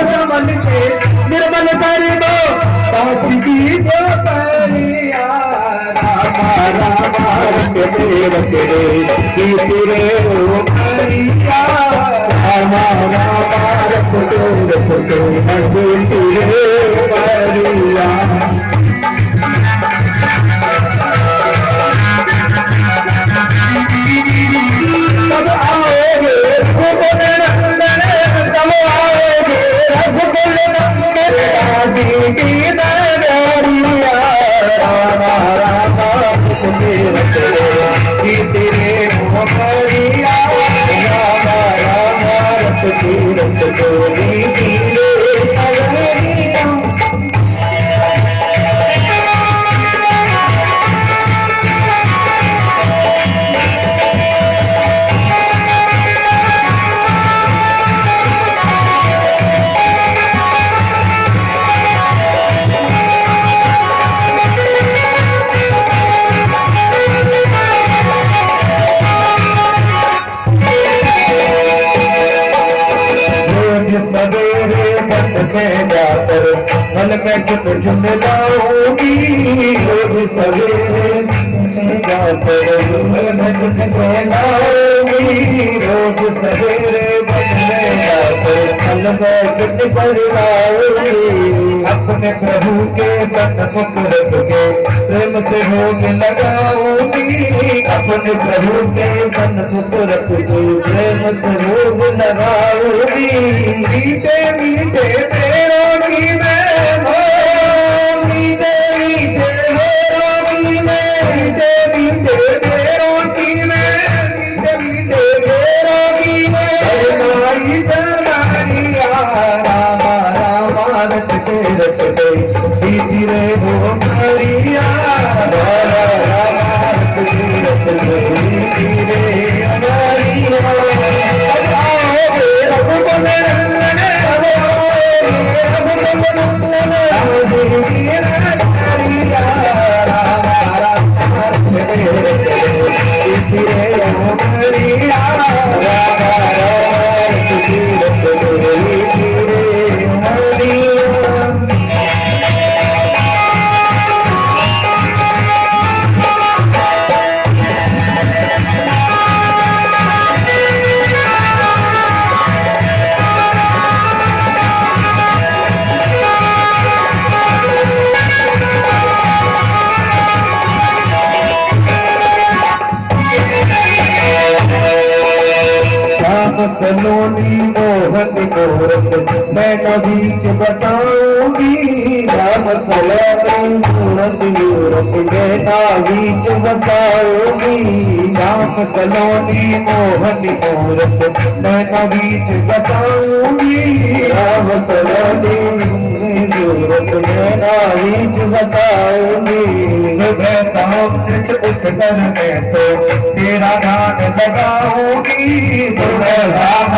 S4: कमल से निर्मल कर दो काशी की जो परिया राम राम तेरे तेरे ओ परिया राम राम तेरे परिया तब आओगे रघुकुल नंदन तब आओगे रघुकुल नंदन आदि की नगरिया राम राम तेरे उमरिया राम राम रघुकुल नंदन सवेरे बन में जाकर मन में चुप चुप लाऊंगी रोज सवेरे जाकर मन में चुप चुप लाऊंगी रोज सवेरे बन में जाकर मन में चुप चुप लाऊंगी अपने प्रभु के सन्मुख रख के प्रेम से भोग लगाऊंगी अपने प्रभु के सन्मुख रख के प्रेम से भोग लगाऊंगी मीठे मीठे पेड़ों की मैं हो मीठे मीठे पेड़ों की मैं मीठे मीठे पेड़ों की मैं मीठे मीठे पेड़ों की मैं हमारी चमारिया राम राम रटते रटते बीती रे वो मरिया राम राम रटते रटते बीती रे मरिया रघुकुल नंदन सलोनी मोहन मूरत मैं न बीच बसाऊंगी राम सलोनी मोहन मूरत मैं न बीच बसाऊंगी राम सलोनी मोहन मूरत मैं न बीच बसाऊंगी राम सलोनी मूरत मैं न बीच बसाऊंगी सुबह शाम चित उठ कर मैं तो तेरा ध्यान लगाऊंगी सुबह शाम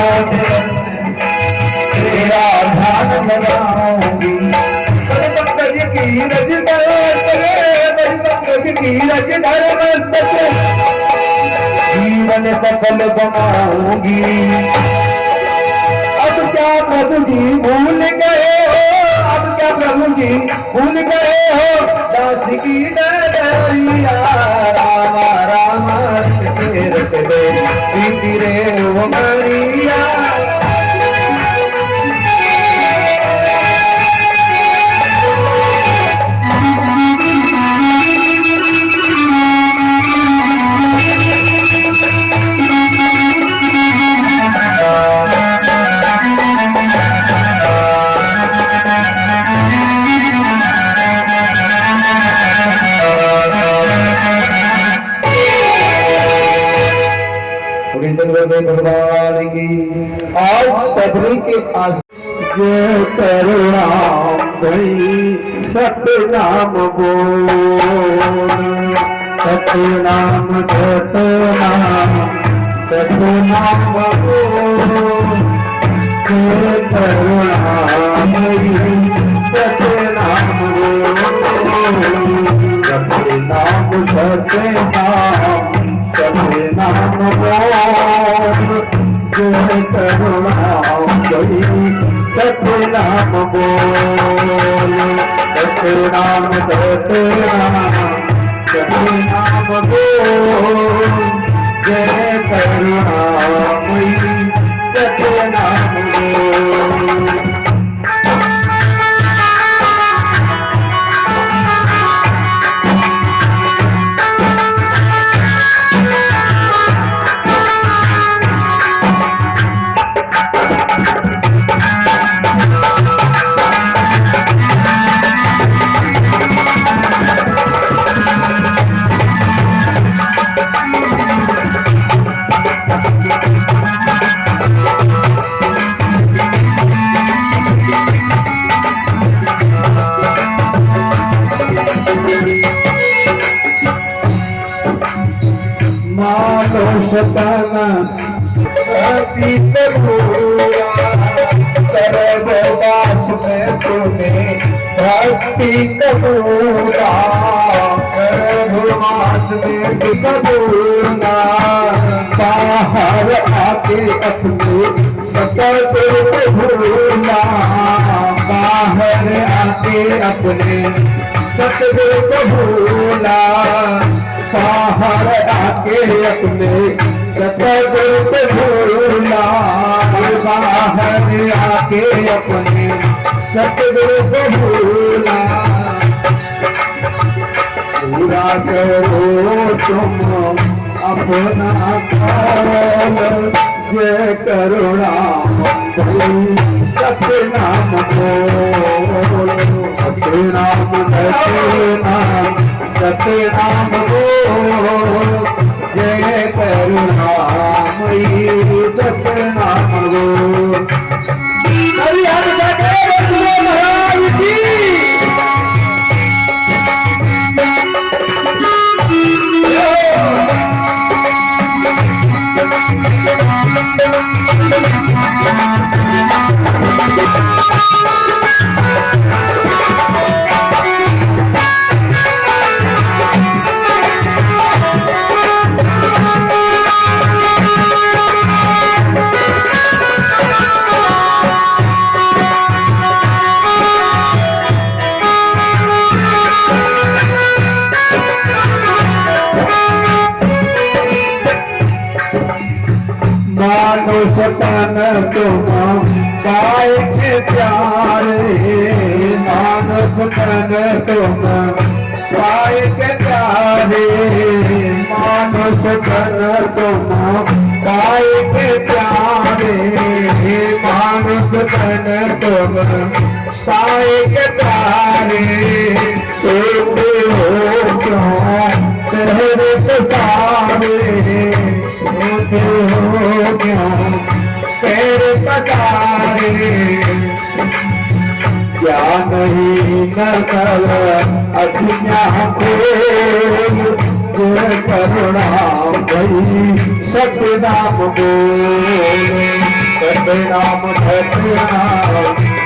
S4: तेरा ध्यान लगाऊंगी बड़े पंकज की रज जीवन सफल बनाऊंगी अब क्या प्रभु जी भूल गए हो अब क्या प्रभु जी भूल गए हो दास की डरिया रामा रामा रट दे रे वो मरिया भगवान की आज सबरी के आज करुणा गई सतनाम बोल सतनाम सतनाम बोल करुणा गई सतनाम बोल सतनाम सतनाम जय करुणा गई सतनाम बोल सतनाम सतनाम बोल जय करुणा गई सतनाम बोल सताना सर्वदास में तूने भक्ति कबूला सर्वदास में कबूला बाहर आके अपने सकल भूला बाहर आके अपने सतगुरु को भूला बाहर आके अपने सतगुरु को भूला बाहर आके अपने सतगुरु को भूला पूरा करो तुम अपना कौल जय करुणा सतनाम बोल सतनाम सतनाम सतनाम बोल जय करुणा सतनाम बोल मानो सतन तुम पाए के प्यारे मानो सतन तुम पाए के प्यारे मानो सतन तुम पाए के प्यारे मानुष तन तुम पाए के तारे सोते हो क्यों तेरे पसारे सोते हो क्यों तेरे पसारे क्या नहीं नकल अज्ञान को करुणा भई सतनाम बोल सतनाम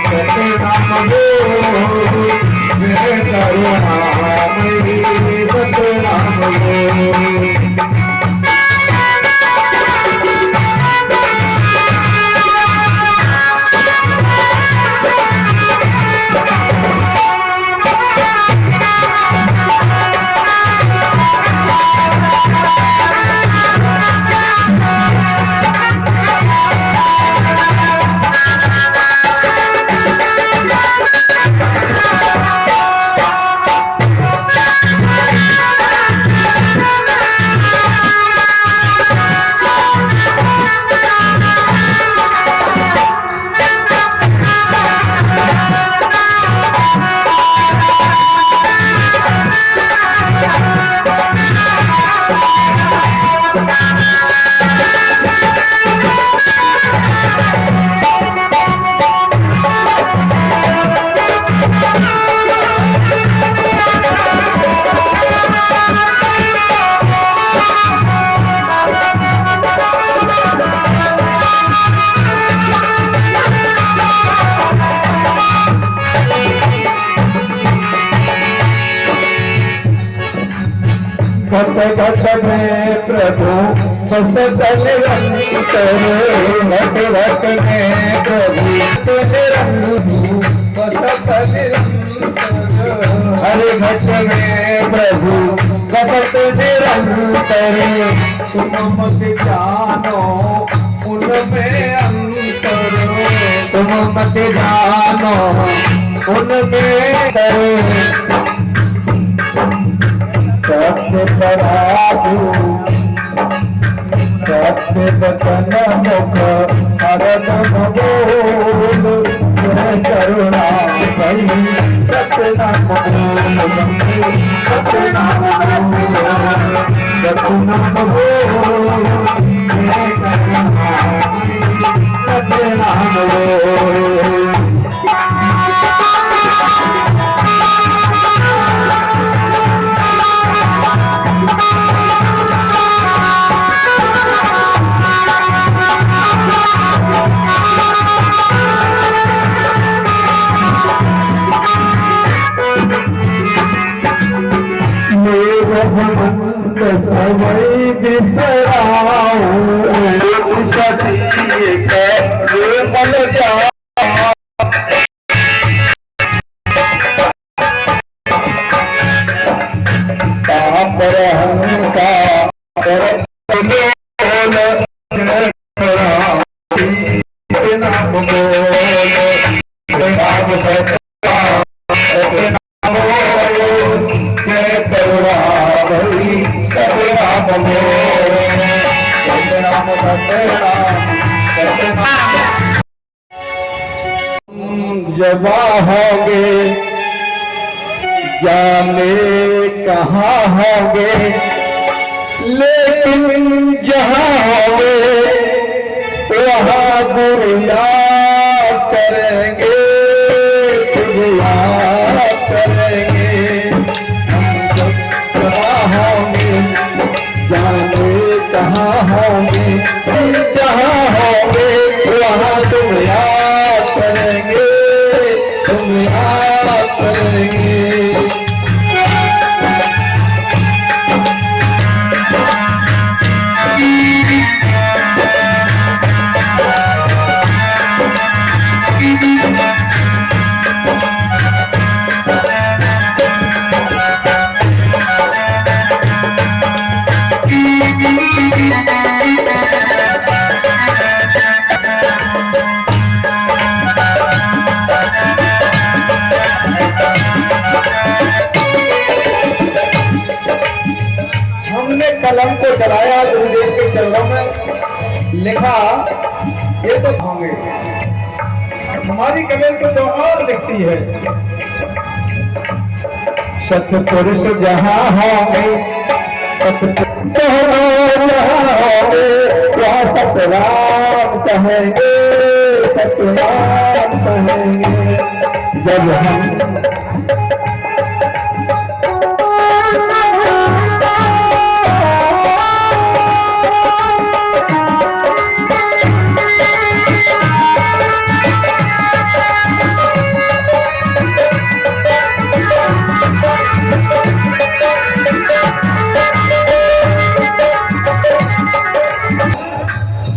S4: सतनाम बोल जय करुणा भई सतनाम बोल घट घट में प्रभु बसत निरंतर घट घट में प्रभु बसत निरंतर हर घट में प्रभु बसत निरंतर तुम मत जानो उनमें अंतर तुम मत जानो उनमें सत्य पराधु सत्य बचन मुख हरदम बोल जय करुणा भई सतनाम बोल सतनाम बोल जय करुणा सतनाम बोल समय बिसराओ सती मल जाओ हंसा नाम जब होंगे जाने कहाँ होंगे लेकिन जहाँ होंगे वहाँ गुरु याद करेंगे गुरु याद करेंगे जहाँ होंगे जाने कहाँ होंगे जहाँ होंगे वहाँ तुम याद करेंगे तुम याद करेंगे कलम को जलाया गुरुदेव के चरणों में लिखा
S3: ये तो होंगे। हमारी कमेंट कुछ और लिखती है,
S1: सतपुरुष जहाँ होंगे वहाँ सतराम कहेंगे, सतराम कहेंगे। जब हम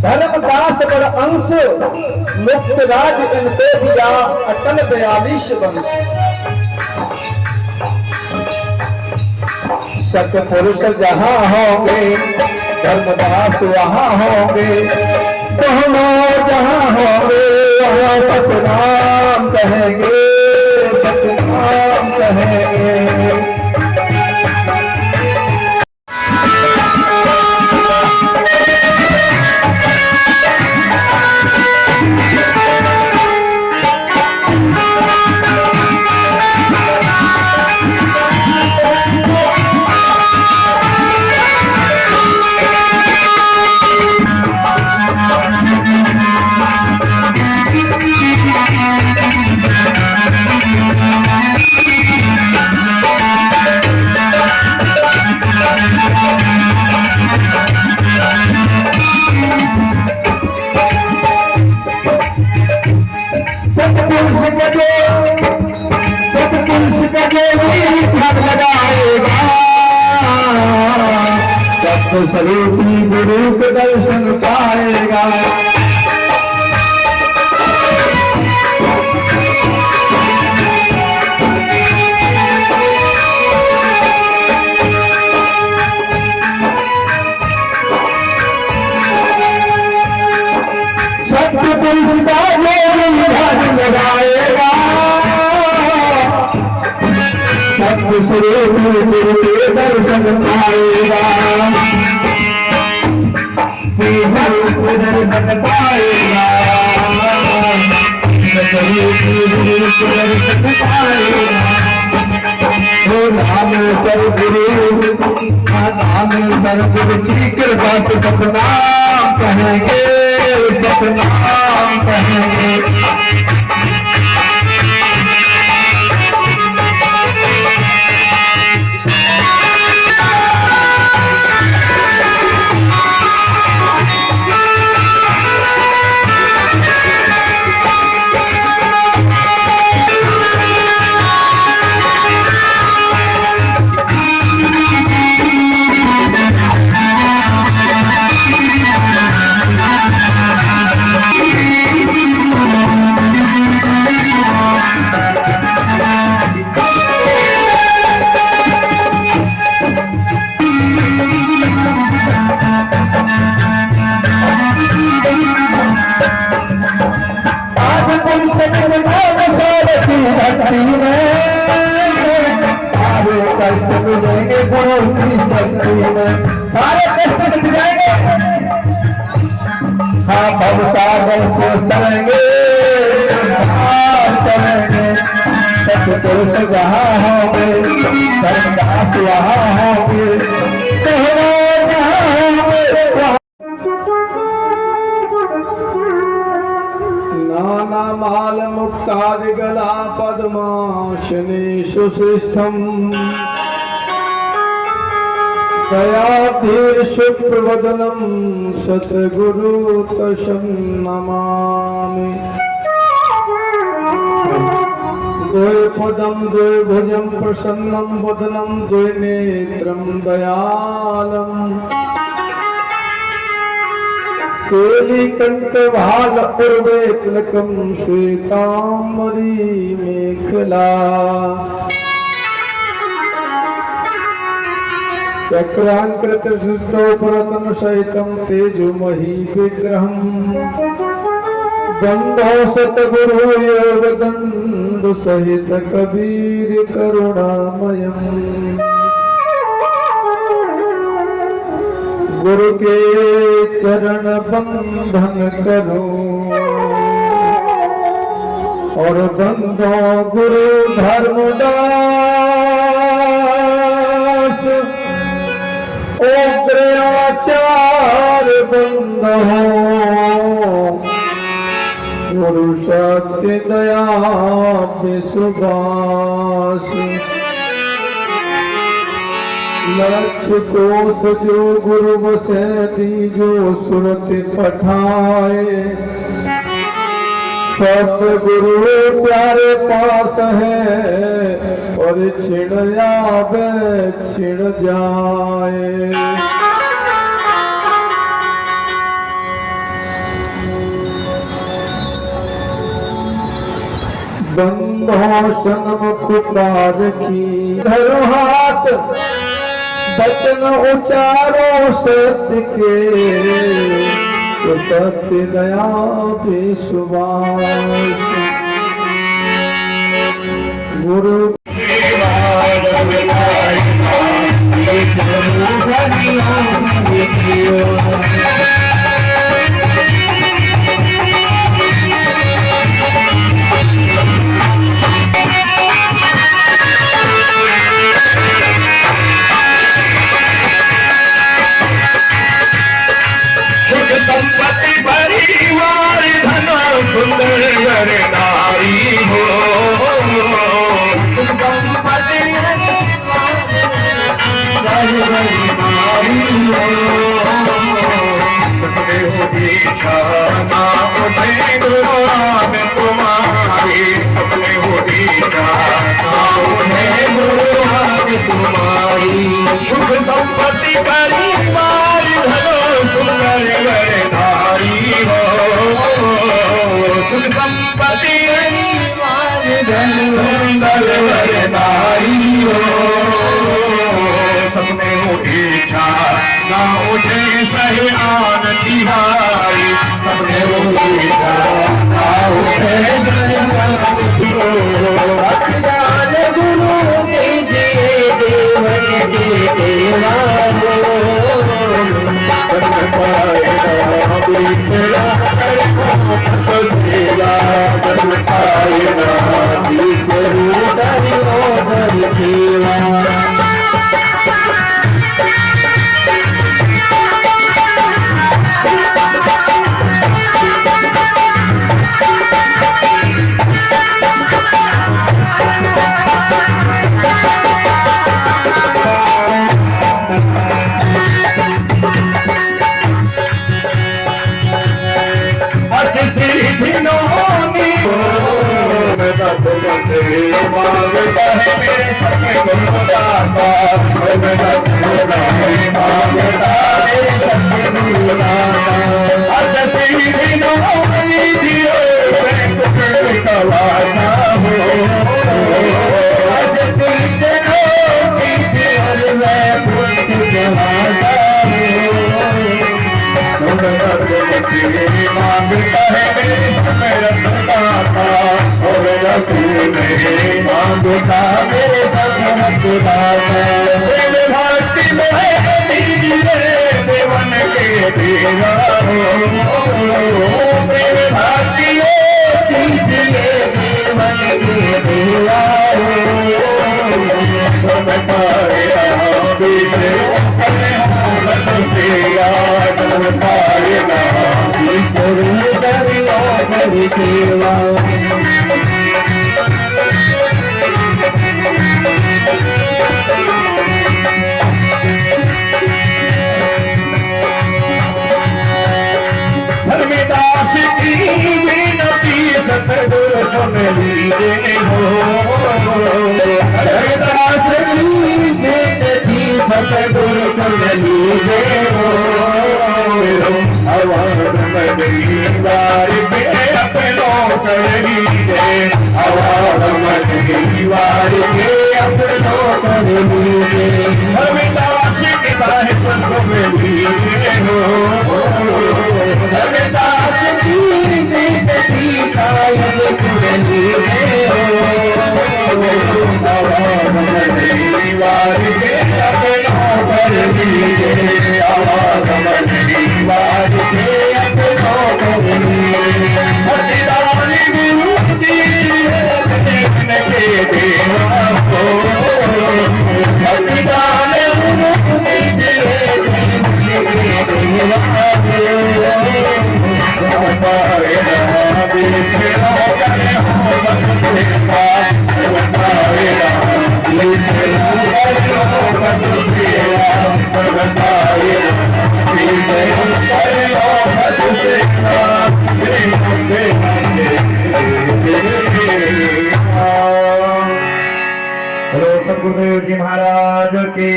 S3: धर्मदास बड़ अंश मुक्त राज इनते दिया अटल 42 वंश।
S1: सतपुरुष जहाँ होंगे धर्मदास वहाँ होंगे, दोनों जहाँ होंगे वहाँ सतनाम कहेंगे, सतनाम कहेंगे। सतपुरुष का जो भी भाग लगाएगा, सत्य स्वरूपी गुरु के दर्शन पाएगा। सतपुरुष का जो भी भाग लगाएगा, सत्य स्वरूपी गुरु के दर्शन पाएगा, दर्शन पाएगा, स्वरूपी गुरु के दर्शन पाएगा। ओ नाम सदगुरु, नाम सदगुरु की कृपा से सतनाम कहेंगे, सतनाम कहेंगे। सारे कष्ट मिट जाएंगे, हाँ भव सागर से सरेंगे, सतपुरुष जहाँ होंगे धर्मदास वहाँ होंगे,
S3: नाना माल मुक्तादिगला पद्माशनेषु श्रेष्ठम् दयाधीर शुक्रवदनम सतगुरु तशं नमामि। द्वय पदम द्वय भुजम प्रसन्नम वदनम द्वय नेत्रम दयालम सेलीकंठ भाग उर्वे तिलकम श्वेतांबरी मेखला चक्रांकृत शुद्धोपरतन सहितं तेजोमही विग्रहम् बंधो सतगुरु योग दंडु सहित कबीर करुणामयम्
S1: गुरु के चरण बंधन करो और बंधो गुरु धर्मदास ओ आचार बंधो गुरु सत्य दया विश्वास लक्ष्य कोश जो गुरु बसे जो सुरत पठाए सतगुरु प्यारे पास है और छिड़ आवे छिड़ जाए। बंधो सन्मुख पार की धरो हाथ बचन उचारो सत्य के तो सत्य दया विश्वास गुरु
S2: संपत्ति परिवार धन सुंदर नारी हो संपत्ति नारी हो इच्छा नाम भगवान तुम्हारी सपने हो इच्छा नाम भगवान तुम्हारी शुभ संपत्ति परिवार धन सुंदर नारी हो सुख संपत्ति सुंदर नारी हो सपने हो इच्छा ना उठे सही आनंद बिहारी सपने हो इच्छा ना उठे
S4: गुरु के देवन के देवा
S2: धर्मदास की विनती सतगुरु सुन लीजिए हो धर्मदास की विनती सतगुरु सुन लीजिए हो आवाज दीवार पे अपनों कर लीजिए आवाज दीवार पे अपनों कर लीजिए धर्मदास के साहिब सुन लीजिए हो धर्मदास की जिंदगी कायम कर लीजिए आवाज दीवार पे अपनों कर लीजिए आवाज सदगुरुदेव जी महाराज की,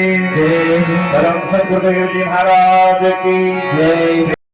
S2: परम सदगुरुदेव जी महाराज की जय।